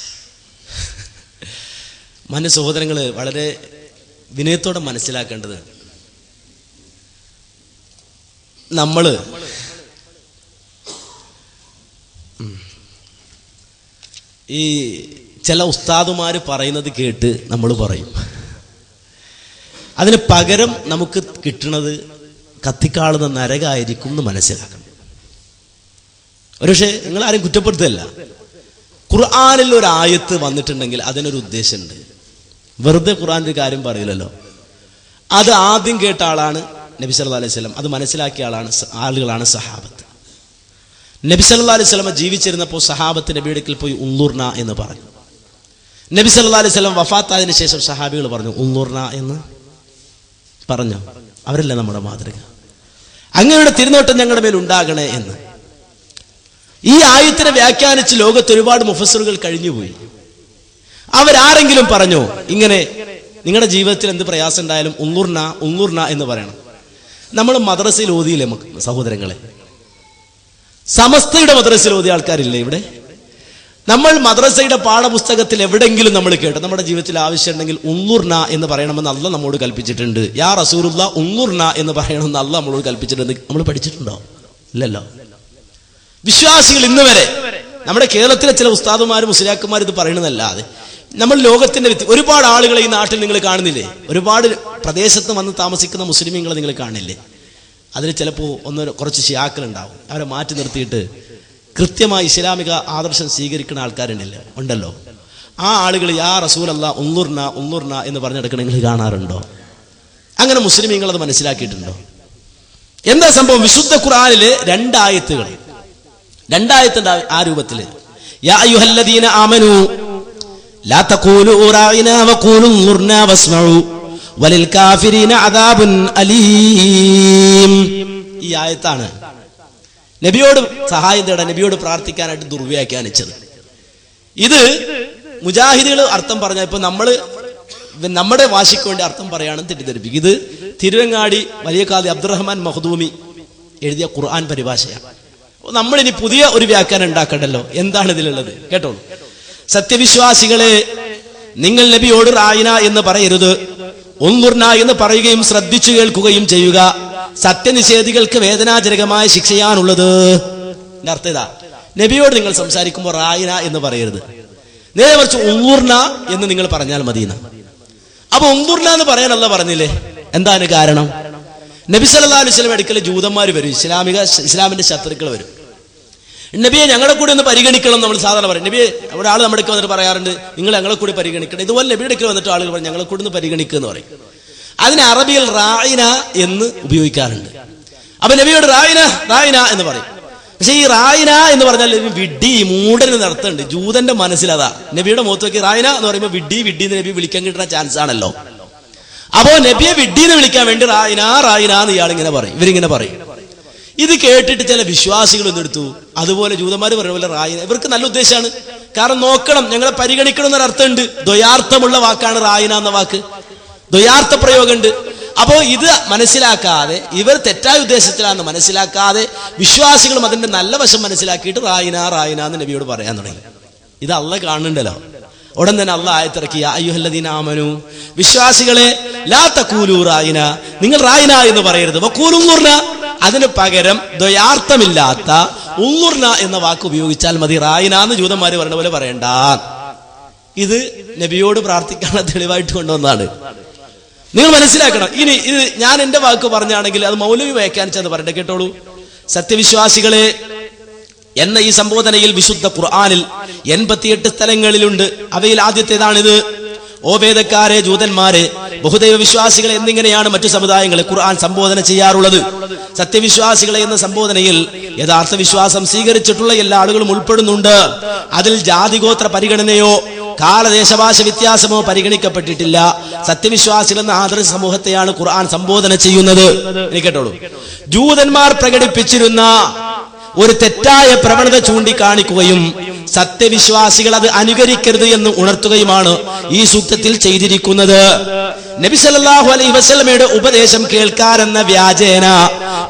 മാന്യ സഹോദരങ്ങൾ, വളരെ വിനയത്തോടെ മനസ്സിലാക്കേണ്ടത്, നമ്മള് ഈ ചില ഉസ്താദുമാര് പറയുന്നത് കേട്ട് നമ്മൾ പറയും. അതിന് പകരം നമുക്ക് കിട്ടുന്നത് കത്തിക്കാളുന്ന നരകമായിരിക്കും എന്ന് മനസ്സിലാക്കണം. പക്ഷേ നിങ്ങൾ ആരും കുറ്റപ്പെടുത്തല്ല. ഖുർആനിൽ ഒരു ആയത്ത് വന്നിട്ടുണ്ടെങ്കിൽ അതിനൊരു ഉദ്ദേശമുണ്ട്. വെറുതെ ഖുർആന്റെ കാര്യം പറയില്ലല്ലോ. അത് ആദ്യം കേട്ട ആളാണ് നബി സല്ലല്ലാഹു അലൈഹി വസല്ലം. അത് മനസ്സിലാക്കിയ ആളുകളാണ് സഹാബത്ത്. നബി സല്ലല്ലാഹു അലൈഹി വസല്ലം ജീവിച്ചിരുന്നപ്പോൾ സഹാബത്ത് നബിയുടെ അടുക്കൽ പോയി ഉള്ളൂർന എന്ന് പറഞ്ഞു. നബി സല്ലല്ലാഹു അലൈഹി വസല്ലം വഫാത്തായതിനു ശേഷം സഹാബികൾ പറഞ്ഞു ഉള്ളൂർന എന്ന് പറഞ്ഞു. അവരല്ലേ നമ്മുടെ മാതൃക. അങ്ങയുടെ തിരുനോട്ടം ഞങ്ങളുടെ മേൽ ഉണ്ടാകണേ എന്ന്. ഈ ആയത്തിനെ വ്യാഖ്യാനിച്ച് ലോകത്ത് ഒരുപാട് മുഫസ്സിറുകൾ കഴിഞ്ഞുപോയി. അവരാരെങ്കിലും പറഞ്ഞോ ഇങ്ങനെ നിങ്ങളുടെ ജീവിതത്തിൽ എന്ത് പ്രയാസം ഉണ്ടായാലും ഉള്ളൂർന എന്ന് പറയണം? നമ്മൾ മദ്രസയിൽ ഓതിയില്ലേ സഹോദരങ്ങളെ? സമസ്തയുടെ മദ്രസയിൽ ഓതിയ ആൾക്കാരില്ലേ ഇവിടെ? നമ്മൾ മദ്രസയുടെ പാഠപുസ്തകത്തിൽ എവിടെങ്കിലും നമ്മൾ കേട്ടോ നമ്മുടെ ജീവിതത്തിൽ ആവശ്യമുണ്ടെങ്കിൽ ഉള്ളൂർന എന്ന് പറയണമെന്ന് അല്ലാഹ് നമ്മോട് കൽപ്പിച്ചിട്ടുണ്ട്. യാ റസൂലുള്ളാഹ് ഉള്ളൂർന എന്ന് പറയണമെന്ന് അല്ലാഹ് നമ്മളോട് കൽപ്പിച്ചിട്ടുണ്ട്. നമ്മൾ പഠിച്ചിട്ടുണ്ടോ? ഇല്ലല്ലോ. വിശ്വാസികൾ ഇന്ന് വരെ നമ്മുടെ കേരളത്തിലെ ചില ഉസ്താദുമാരും മുസ്ലിയാക്കന്മാർ ഇത് പറയണമെന്നല്ലാതെ നമ്മൾ ലോകത്തിന്റെ ഒരുപാട് ആളുകളെ ഈ നാട്ടിൽ നിങ്ങൾ കാണുന്നില്ലേ? ഒരുപാട് പ്രദേശത്ത് വന്ന് താമസിക്കുന്ന മുസ്ലിമീങ്ങളെ നിങ്ങൾ കാണില്ലേ? അതിൽ ചിലപ്പോൾ കുറച്ച് ശിയാക്കൾ ഉണ്ടാവും. അവരെ മാറ്റി നിർത്തിയിട്ട് കൃത്യമായി ഇസ്ലാമിക ആദർശം സ്വീകരിക്കുന്ന ആൾക്കാരുണ്ടല്ലോ, ഉണ്ടല്ലോ. ആ ആളുകൾ യാ റസൂലല്ലാഹ് ഉള്ളൂർന എന്ന് പറഞ്ഞെടുക്കണം നിങ്ങൾ കാണാറുണ്ടോ? അങ്ങനെ മുസ്ലിമീങ്ങൾ അത് മനസ്സിലാക്കിയിട്ടുണ്ടോ? എന്താ സംഭവം? വിശുദ്ധ ഖുർആനിലെ രണ്ടായത്തുണ്ട് ആ രൂപത്തില്. യാ അയ്യുഹല്ലദീന ആമനൂ ലാ തഖൂലു റാഇനാ വഖൂലു ഉൻദുർനാ വസ്മഉ വലിൽ കാഫിരീന അദാബുൻ അലീം. ഈ ആയത്താണ് നബിയോട് സഹായം തേടാൻ, നബിയോട് പ്രാർത്ഥിക്കാനായിട്ട് ദുർവ്യാഖ്യാനിച്ചത്. ഇത് മുജാഹിദുകൾ അർത്ഥം പറഞ്ഞ ഇപ്പൊ നമ്മുടെ വാശിക്ക് വേണ്ടി അർത്ഥം പറയാനും തെറ്റിദ്ധരിപ്പിക്കും. ഇത് തിരുവങ്ങാടി വലിയ ഖാദി അബ്ദുറഹ്മാൻ മഖ്ദൂമി എഴുതിയ ഖുർആൻ പരിഭാഷയാണ്. നമ്മളിനി പുതിയ ഒരു വ്യാഖ്യാനം ഉണ്ടാക്കണ്ടല്ലോ. എന്താണ് ഇതിലുള്ളത് കേട്ടോളൂ. സത്യവിശ്വാസികളെ, നിങ്ങൾ നബിയോട് റായിന എന്ന് പറയരുത്, ഉൻദുർന എന്ന് പറയുകയും ശ്രദ്ധിച്ചു കേൾക്കുകയും ചെയ്യുക. സത്യനിഷേധികൾക്ക് വേദനാജനകമായ ശിക്ഷയാണുള്ളത്. അർത്ഥം ഇതാ, നബിയോട് നിങ്ങൾ സംസാരിക്കുമ്പോൾ റായിന എന്ന് പറയരുത്, നേരെ മറിച്ച് ഉൻദുർന എന്ന് നിങ്ങൾ പറഞ്ഞാൽ മതി. അപ്പൊ ഉൻദുർന എന്ന് പറയാൻ അല്ലാഹ് പറഞ്ഞില്ലേ? എന്താണ് കാരണം? നബി സല്ലല്ലാഹു അലൈഹി വസല്ലം അടുക്കൽ ജൂതന്മാർ വരും, ഇസ്ലാമിന്റെ ശത്രുക്കൾ വരും. നബിയെ ഞങ്ങളെ കൂടി ഒന്ന് പരിഗണിക്കണം നമ്മൾ സാധാരണ പറയും. നബിയെ ഒരാൾ നമ്മുടെ അടുത്ത് വന്നിട്ട് പറയാറുണ്ട് നിങ്ങൾ ഞങ്ങളെ കൂടി പരിഗണിക്കണം. ഇതുപോലെ നബിയുടെ അടുക്കൽ വന്നിട്ട് ആളുകൾ പറയും ഞങ്ങളെ കൂടി ഒന്ന് പരിഗണിക്കുക എന്ന് പറയും. അതിന് അറബിയിൽ റായിന എന്ന് ഉപയോഗിക്കാറുണ്ട്. അപ്പൊ നബിയോട് റായിന എന്ന് പറയും. പക്ഷെ ഈ റായിന എന്ന് പറഞ്ഞാൽ വിഡ്ഢി മൂടന് നടത്തുന്നുണ്ട്. ജൂതന്റെ മനസ്സിലതാ. നബിയുടെ മുഖത്ത് നോക്കി റായിന എന്ന് പറയുമ്പോൾ വിഡ്ഢി എന്ന് നബി വിളിക്കാൻ കിട്ടുന്ന ചാൻസ് ആണല്ലോ. അപ്പോ നബിയെ വിഡ്ഢിന്ന് വിളിക്കാൻ വേണ്ടി റായിന എന്ന് ഇയാളിങ്ങനെ പറയും, ഇവരിങ്ങനെ പറയും. ഇത് കേട്ടിട്ട് ചില വിശ്വാസികൾ എന്തെടുത്തു, അതുപോലെ ജൂതന്മാർ പറയുന്ന പോലെ റായിന. ഇവർക്ക് നല്ല ഉദ്ദേശമാണ്. കാരണം നോക്കണം, ഞങ്ങളെ പരിഗണിക്കണം എന്നൊരു അർത്ഥമുണ്ട്. ദ്വയാർത്ഥമുള്ള വാക്കാണ് റായിന എന്ന വാക്ക്, ദ്വയാർത്ഥ പ്രയോഗമുണ്ട്. അപ്പോ ഇത് മനസ്സിലാക്കാതെ, ഇവർ തെറ്റായ ഉദ്ദേശത്തിലാണെന്ന് മനസ്സിലാക്കാതെ വിശ്വാസികളും അതിന്റെ നല്ല വശം മനസ്സിലാക്കിയിട്ട് റായിന എന്ന് നബിയോട് പറയാൻ തുടങ്ങി. ഇത് അള്ളാഹ് കാണുന്നുണ്ടല്ലോ. ഉടൻ തന്നെ അള്ളാഹ് ആയത്തിറക്കി യാ അയ്യുഹല്ലദീന ആമനൂ, വിശ്വാസികളെ ലാ തഖൂലു റായിന, നിങ്ങൾ റായിന എന്ന് പറയരുത്. വഖൂലു ഉൻദുർന, അതിന് പകരം ദ്വയാർത്ഥമില്ലാത്ത ഉൻദുർന എന്ന വാക്ക് ഉപയോഗിച്ചാൽ മതി. റായിന എന്ന് ജൂതന്മാര് പറയുന്ന പോലെ പറയണ്ട. ഇത് നബിയോട് പ്രാർത്ഥിക്കാനുള്ള തെളിവായിട്ട് കൊണ്ടുവന്നതാണ്. നിങ്ങൾ മനസ്സിലാക്കണം. ഇനി ഇത് ഞാൻ എന്റെ വാക്ക് പറഞ്ഞാണെങ്കിൽ അത് മൗലവി വ്യാഖ്യാനിച്ചെന്ന് പറയട്ടെ, കേട്ടോളൂ. സത്യവിശ്വാസികളെ എന്ന ഈ സംബോധനയിൽ വിശുദ്ധ ഖുർആനിൽ 88 സ്ഥലങ്ങളിലുണ്ട്. അവയിൽ ആദ്യത്തേതാണിത്. ഓ വേദക്കാരെ, ജൂതന്മാരെ, ബഹുദൈവ വിശ്വാസികളെ എന്നിങ്ങനെയാണ് മറ്റു സമുദായങ്ങളെ ഖുർആൻ സംബോധന ചെയ്യാറുള്ളത്. സത്യവിശ്വാസികളെ എന്ന സംബോധനയിൽ യഥാർത്ഥ വിശ്വാസം സ്വീകരിച്ചിട്ടുള്ള എല്ലാ ആളുകളും ഉൾപ്പെടുന്നുണ്ട്. അതിൽ ജാതിഗോത്ര പരിഗണനയോ കാലദേശഭാഷ വ്യത്യാസമോ പരിഗണിക്കപ്പെട്ടിട്ടില്ല. സത്യവിശ്വാസികൾ എന്ന ആദർശ സമൂഹത്തെയാണ് ഖുർആൻ സംബോധന ചെയ്യുന്നത്. കേട്ടോളൂ, ജൂതന്മാർ പ്രകടിപ്പിച്ചിരുന്ന ഒരു തെറ്റായ പ്രവണത ചൂണ്ടിക്കാണിക്കുകയും സത്യവിശ്വാസികൾ അത് അനുകരിക്കരുത് എന്ന് ഉണർത്തുകയുമാണ് ഈ സൂക്തത്തിൽ ചെയ്തിരിക്കുന്നത്. നബി സല്ലല്ലാഹു അലൈഹി വസല്ലമയുടെ ഉപദേശം കേൾക്കാരെന്ന വ്യാജേന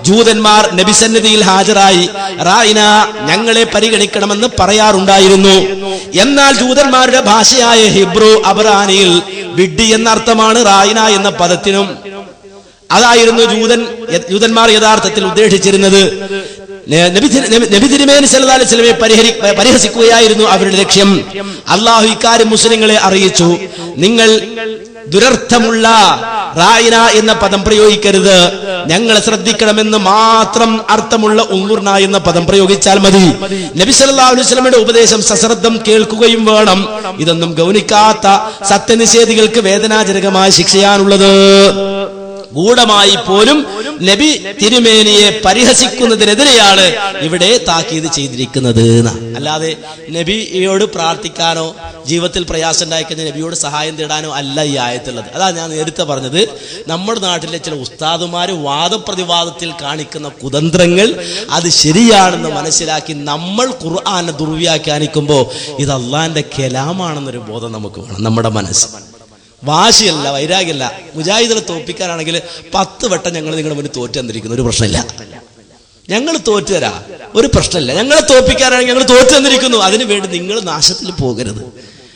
ജൂതന്മാർ നബിസന്നിധിയിൽ ഹാജരായി റായിന, ഞങ്ങളെ പരിഗണിക്കണമെന്ന് പറയാറുണ്ടായിരുന്നു. എന്നാൽ ജൂതന്മാരുടെ ഭാഷയായ ഹിബ്രു അബ്രാനിയിൽ വിഡ്ഢി എന്ന അർത്ഥമാണ് റായിന എന്ന പദത്തിനും. അതായിരുന്നു ജൂതന്മാർ യഥാർത്ഥത്തിൽ ഉദ്ദേശിച്ചിരുന്നത്. നബി തിരുമേനി സല്ലല്ലാഹു അലൈഹി വസല്ലമയെ പരിഹസിക്കുകയായിരുന്നു അവരുടെ ലക്ഷ്യം. അള്ളാഹു ഇക്കാര്യം മുസ്ലിങ്ങളെ അറിയിച്ചു, നിങ്ങൾ ദുരർത്ഥമുള്ള റായിന എന്ന പദം പ്രയോഗിക്കരുത്, ഞങ്ങളെ ശ്രദ്ധിക്കണമെന്ന് മാത്രം അർത്ഥമുള്ള ഉൻദുർന എന്ന പദം പ്രയോഗിച്ചാൽ മതി. നബി സല്ലല്ലാഹു അലൈഹി വസല്ലമയുടെ ഉപദേശം സശ്രദ്ധം കേൾക്കുകയും വേണം. ഇതൊന്നും ഗൗനിക്കാത്ത സത്യനിഷേധികൾക്ക് വേദനാജനകമായ ശിക്ഷയാണുള്ളത്. ഗൂഢമായി പോലും നബി തിരുമേനിയെ പരിഹസിക്കുന്നതിനെതിരെയാണ് ഇവിടെ താക്കീത് ചെയ്തിരിക്കുന്നത്. അല്ലാതെ നബിയോട് പ്രാർത്ഥിക്കാനോ ജീവിതത്തിൽ പ്രയാസം ഉണ്ടായിക്കഴിഞ്ഞാൽ നബിയോട് സഹായം തേടാനോ അല്ല ഈ ആയത്തുള്ളത്. അതാ ഞാൻ നേരത്തെ പറഞ്ഞത്, നമ്മുടെ നാട്ടിലെ ചില ഉസ്താദുമാര് വാദപ്രതിവാദത്തിൽ കാണിക്കുന്ന കുതന്ത്രങ്ങൾ അത് ശരിയാണെന്ന് മനസ്സിലാക്കി നമ്മൾ ഖുർആനെ ദുർവ്യാഖ്യാനിക്കുമ്പോൾ ഇത് അള്ളാന്റെ കലാമാണെന്നൊരു ബോധം നമുക്ക് വേണം. നമ്മുടെ മനസ്സ് വാശിയല്ല, വൈരാഗ്യമല്ല. മുജാഹിദിനെ തോൽപ്പിക്കാനാണെങ്കിൽ 10 വട്ടം ഞങ്ങൾ നിങ്ങളുടെ മുന്നിൽ തോറ്റു തന്നിരിക്കുന്നു, ഒരു പ്രശ്നമില്ല. ഞങ്ങൾ തോറ്റു തരാ, ഒരു പ്രശ്നമില്ല. ഞങ്ങളെ തോൽപ്പിക്കാനാണെങ്കിൽ ഞങ്ങൾ തോറ്റു തന്നിരിക്കുന്നു. അതിനു വേണ്ടി നിങ്ങൾ നാശത്തിൽ പോകരുത്.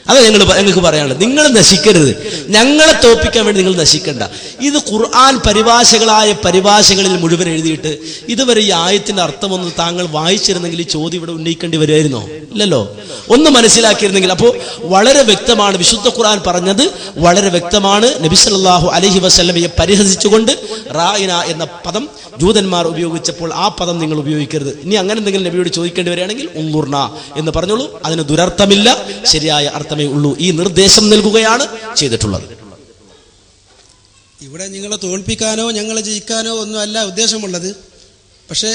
അതാ ഞങ്ങൾക്ക് പറയാനുള്ളത്. നിങ്ങൾ നശിക്കരുത്, ഞങ്ങളെ തോൽപ്പിക്കാൻ വേണ്ടി നിങ്ങൾ നശിക്കണ്ട. ഇത് ഖുർആൻ പരിഭാഷകളായ പരിഭാഷകളിൽ മുഴുവൻ എഴുതിയിട്ട് ഇതുവരെ ഈ ആയത്തിന്റെ അർത്ഥമൊന്നും താങ്കൾ വായിച്ചിരുന്നെങ്കിൽ ഈ ചോദ്യം ഇവിടെ ഉന്നയിക്കേണ്ടി വരുമായിരുന്നോ? ഇല്ലല്ലോ. ഒന്ന് മനസ്സിലാക്കിയിരുന്നെങ്കിൽ. അപ്പോൾ വളരെ വ്യക്തമാണ്, വിശുദ്ധ ഖുർആൻ പറഞ്ഞത് വളരെ വ്യക്തമാണ്. നബി സല്ലല്ലാഹു അലൈഹി വസല്ലമയെ പരിഹസിച്ചുകൊണ്ട് റായിന എന്ന പദം ജൂതന്മാർ ഉപയോഗിച്ചപ്പോൾ ആ പദം നിങ്ങൾ ഉപയോഗിക്കരുത്. ഇനി അങ്ങനെ എന്തെങ്കിലും നബിയോട് ചോദിക്കേണ്ടി വരികയാണെങ്കിൽ ഉൻദുർന എന്ന് പറഞ്ഞോളൂ. അതിന് ദുരർത്ഥമില്ല, ശരിയായ അർത്ഥമേ ഉള്ളൂ. ഈ നിർദ്ദേശം നൽകുകയാണ് ചെയ്തിട്ടുള്ളത്. ഇവിടെ നിങ്ങളെ തോൽപ്പിക്കാനോ ഞങ്ങളെ ജയിക്കാനോ ഒന്നും അല്ല ഉദ്ദേശമുള്ളത്. പക്ഷേ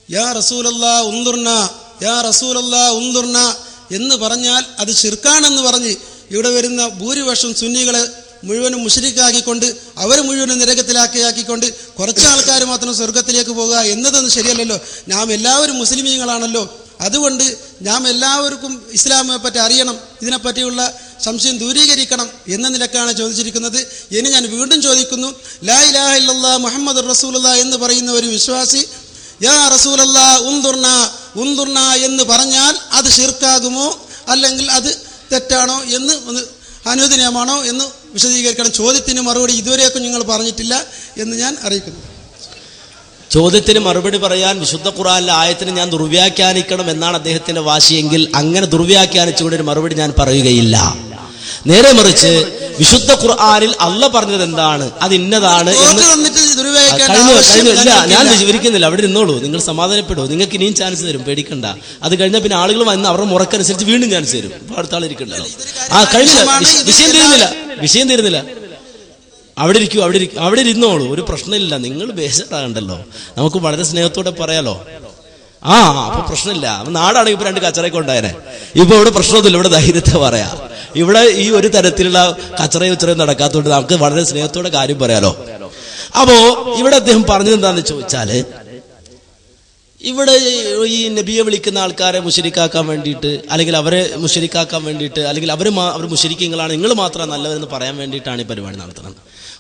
യാ റസൂലല്ലാഹ് ഉൻദുർന, യാ റസൂലല്ലാഹ് ഉൻദുർന എന്ന് പറഞ്ഞാൽ അത് ശിർക്കാണെന്ന് പറഞ്ഞ് ഇവിടെ വരുന്ന ഭൂരിപക്ഷം സുന്നികളെ മുഴുവനും മുശ്രിക്കാക്കിക്കൊണ്ട് അവർ മുഴുവനും നരകത്തിലാക്കിയാക്കിക്കൊണ്ട് കുറച്ച് ആൾക്കാർ മാത്രം സ്വർഗത്തിലേക്ക് പോകുക എന്നതൊന്നും ശരിയല്ലല്ലോ. നാം എല്ലാവരും മുസ്ലിമീങ്ങളാണല്ലോ. അതുകൊണ്ട് നാം എല്ലാവർക്കും ഇസ്ലാമിനെ പറ്റി അറിയണം, ഇതിനെപ്പറ്റിയുള്ള സംശയം ദൂരീകരിക്കണം എന്ന നിലക്കാണ് ചോദിച്ചിരിക്കുന്നത്. ഇനി ഞാൻ വീണ്ടും ചോദിക്കുന്നു, ലാ ഇലാഹ ഇല്ലല്ലാഹ് മുഹമ്മദുർ റസൂലുള്ളാഹ് എന്ന് പറയുന്ന ഒരു വിശ്വാസി യാ റസൂലല്ലാഹ് ഉൻദുർന ഉൻദുർന എന്ന് പറഞ്ഞാൽ അത് ശിർക്കാകുമോ അല്ലെങ്കിൽ അത് തെറ്റാണോ എന്ന് ഒന്ന് അനുവദനീയമാണോ എന്ന് വിശദീകരിക്കണം. ചോദ്യത്തിന് മറുപടി ഇതുവരെയൊക്കെ നിങ്ങൾ പറഞ്ഞിട്ടില്ല എന്ന് ഞാൻ അറിയിക്കുന്നു. ചോദ്യത്തിന് മറുപടി പറയാൻ വിശുദ്ധ ഖുർആനിലെ ആയത്തിന് ഞാൻ ദുർവ്യാഖ്യാനിക്കണം എന്നാണ് അദ്ദേഹത്തിന്റെ വാശിയെങ്കിൽ അങ്ങനെ ദുർവ്യാഖ്യാനിച്ചുകൊണ്ട് ഒരു മറുപടി ഞാൻ പറയുകയില്ല. നേരെ മറിച്ച് വിശുദ്ധ ഖുർആനിൽ അള്ളാഹ് പറഞ്ഞത് എന്താണ്, അത് ഇന്നതാണ് എന്ന് ഇല്ല, ഞാൻ വിവരിക്കുന്നില്ല. അവിടെ ഇരുന്നോളൂ, നിങ്ങൾ സമാധാനപ്പെടൂ. നിങ്ങൾക്ക് ഇനിയും ചാൻസ് തരും, പേടിക്കണ്ട. അത് കഴിഞ്ഞാൽ പിന്നെ ആളുകൾ വന്ന് അവരുടെ മുറക്കനുസരിച്ച് വീണ്ടും ചാൻസ് തരും. ഇപ്പോൾ അടുത്ത ആളിരിക്കണ്ടല്ലോ. വിഷയം തീരുന്നില്ല. അവിടെ ഇരുന്നോളൂ, ഒരു പ്രശ്നമില്ല. നിങ്ങൾ ബേജാറാകണ്ടല്ലോ, നമുക്ക് വളരെ സ്നേഹത്തോടെ പറയാലോ. അപ്പൊ പ്രശ്നമില്ല. നാടാണെങ്കിൽ ഇപ്പൊ 2 കച്ചറയൊക്കെ ഉണ്ടായേനെ. ഇപ്പൊ ഇവിടെ പ്രശ്നമൊന്നുമില്ല, ഇവിടെ ധൈര്യത്തെ പറയാ. ഇവിടെ ഈ ഒരു തരത്തിലുള്ള കച്ചറയും ഉച്ചറയും നടക്കാത്തതുകൊണ്ട് നമുക്ക് വളരെ സ്നേഹത്തോടെ കാര്യം പറയാലോ. അപ്പോ ഇവിടെ അദ്ദേഹം പറഞ്ഞത് എന്താന്ന് ചോദിച്ചാല്, ഇവിടെ ഈ നബിയെ വിളിക്കുന്ന ആൾക്കാരെ മുശ്രിക്കാക്കാൻ വേണ്ടിയിട്ട്, അല്ലെങ്കിൽ അവരെ മുശ്രിക്കാക്കാൻ വേണ്ടിയിട്ട്, അല്ലെങ്കിൽ അവർ മുശ്രിക്കീങ്ങളാണ്, നിങ്ങൾ മാത്രം നല്ലവരെന്ന് പറയാൻ വേണ്ടിയിട്ടാണ് ഈ പരിപാടി നടത്തുന്നത്.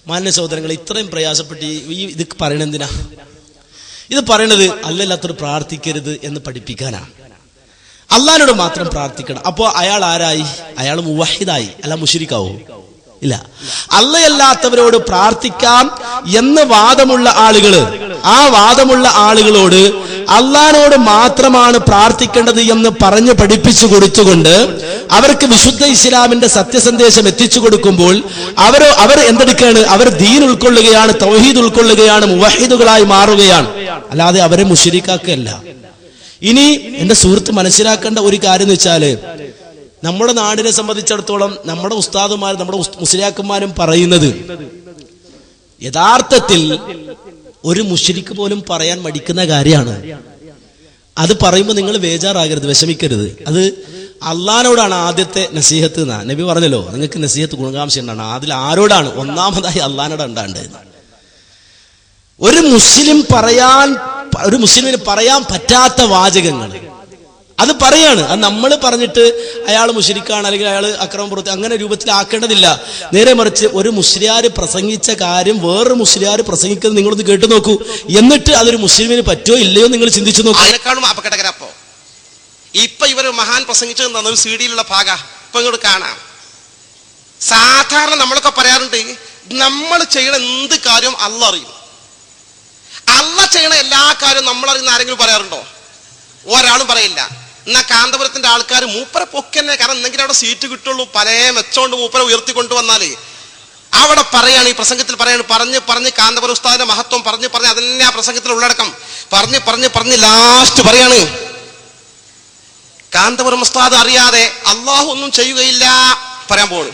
മാന്യ സഹോദരങ്ങൾ, ഇത്രയും പ്രയാസപ്പെട്ട് ഇത് പറയണത് എന്തിനാ? ഇത് പറയണത് അല്ലല്ലാത്തോട് പ്രാർത്ഥിക്കരുത് എന്ന് പഠിപ്പിക്കാനാണ്. അള്ളാഹിനോട് മാത്രം പ്രാർത്ഥിക്കണം. അപ്പോ അയാൾ ആരായി? അയാൾ മുവഹിദായി, അല്ല മുശ്രിക്കാവോ? ഇല്ല. അള്ളയല്ലാത്തവരോട് പ്രാർത്ഥിക്കാം എന്ന് വാദമുള്ള ആളുകള്, ആ വാദമുള്ള ആളുകളോട് അള്ളാഹിനോട് മാത്രമാണ് പ്രാർത്ഥിക്കേണ്ടത് എന്ന് പറഞ്ഞ് പഠിപ്പിച്ചു കൊടുത്തുകൊണ്ട് അവർക്ക് വിശുദ്ധ ഇസ്ലാമിന്റെ സത്യസന്ദേശം എത്തിച്ചു കൊടുക്കുമ്പോൾ അവർ എന്തെടുക്കുകയാണ്? അവർ ദീൻ ഉൾക്കൊള്ളുകയാണ്, തൗഹീദ് ഉൾക്കൊള്ളുകയാണ്, മുവഹിദുകളായി മാറുകയാണ്. അല്ലാതെ അവരെ മുശ്രിക്കാക്കല്ല. ഇനി എന്റെ സുഹൃത്ത് മനസ്സിലാക്കേണ്ട ഒരു കാര്യം എന്ന് വെച്ചാല്, നമ്മുടെ നാടിനെ സംബന്ധിച്ചിടത്തോളം നമ്മുടെ ഉസ്താദുമാർ, നമ്മുടെ മുസ്ലിയാക്കന്മാരും പറയുന്നത് യഥാർത്ഥത്തിൽ ഒരു മുശ്രിക്ക് പോലും പറയാൻ മടിക്കുന്ന കാര്യമാണ്. അത് പറയുമ്പോൾ നിങ്ങൾ ബേജാറാകരുത്, വിഷമിക്കരുത്. അത് അള്ളാഹിനോടാണ് ആദ്യത്തെ നസീഹത്ത് എന്നാ നബി പറഞ്ഞല്ലോ. നിങ്ങൾക്ക് നസീഹത്ത് ഗുണകാംക്ഷ ഉണ്ടാണ്. അതിൽ ആരോടാണ്? ഒന്നാമതായി അള്ളാഹിനോട് ഉണ്ടാണ്ട്. ഒരു മുസ്ലിമിന് പറയാൻ പറ്റാത്ത വാചകങ്ങൾ അത് പറയാണ്. അത് നമ്മൾ പറഞ്ഞിട്ട് അയാൾ മുശ്രിക്കാണ് അല്ലെങ്കിൽ അയാൾ അക്രമം പുറത്ത് അങ്ങനെ രൂപത്തിലാക്കേണ്ടതില്ല. നേരെ മറിച്ച് ഒരു മുസ്ലിയാർ പ്രസംഗിച്ച കാര്യം വേറൊരു മുസ്ലിയാർ പ്രസംഗിക്കുന്നത് നിങ്ങളൊന്ന് കേട്ടു നോക്കൂ. എന്നിട്ട് അതൊരു മുസ്ലിമിന് പറ്റുമോ ഇല്ലയോ നിങ്ങൾ ചിന്തിച്ചു നോക്കൂ. അതിനേക്കാളും അപകടകരപ്പോ ഇപ്പൊ ഇവർ മഹാൻ പ്രസംഗിച്ചത് ഒരു സീഡിയിലുള്ള ഭാഗ ഇപ്പൊ ഇങ്ങോട്ട് കാണാം. സാധാരണ നമ്മളൊക്കെ പറയാറുണ്ട്, നമ്മൾ ചെയ്യണ എന്ത് കാര്യം അള്ള അറിയും. അള്ള ചെയ്യണ എല്ലാ കാര്യവും നമ്മളറിയുന്ന ആരെങ്കിലും പറയാറുണ്ടോ? ഒരാളും പറയില്ല. എന്നാ കാന്തപുരത്തിന്റെ ആൾക്കാർ മൂപ്പരെ പൊക്കന്നെ, കാരണം എന്തെങ്കിലും അവിടെ സീറ്റ് കിട്ടുള്ളൂ, പല മെച്ചോണ്ട് മൂപ്പരെ ഉയർത്തിക്കൊണ്ടുവന്നാല് അവിടെ പറയാണ്, ഈ പ്രസംഗത്തിൽ പറയാണ്, പറഞ്ഞ് കാന്തപുര ഉസ്താദിന്റെ മഹത്വം പറഞ്ഞ് അതന്നെ ആ പ്രസംഗത്തിൽ ഉള്ളടക്കം പറഞ്ഞ് ലാസ്റ്റ് പറയാണ്, കാന്തപുരം ഉസ്താദ് അറിയാതെ അള്ളാഹു ഒന്നും ചെയ്യുകയില്ല പറയാൻ പോണു.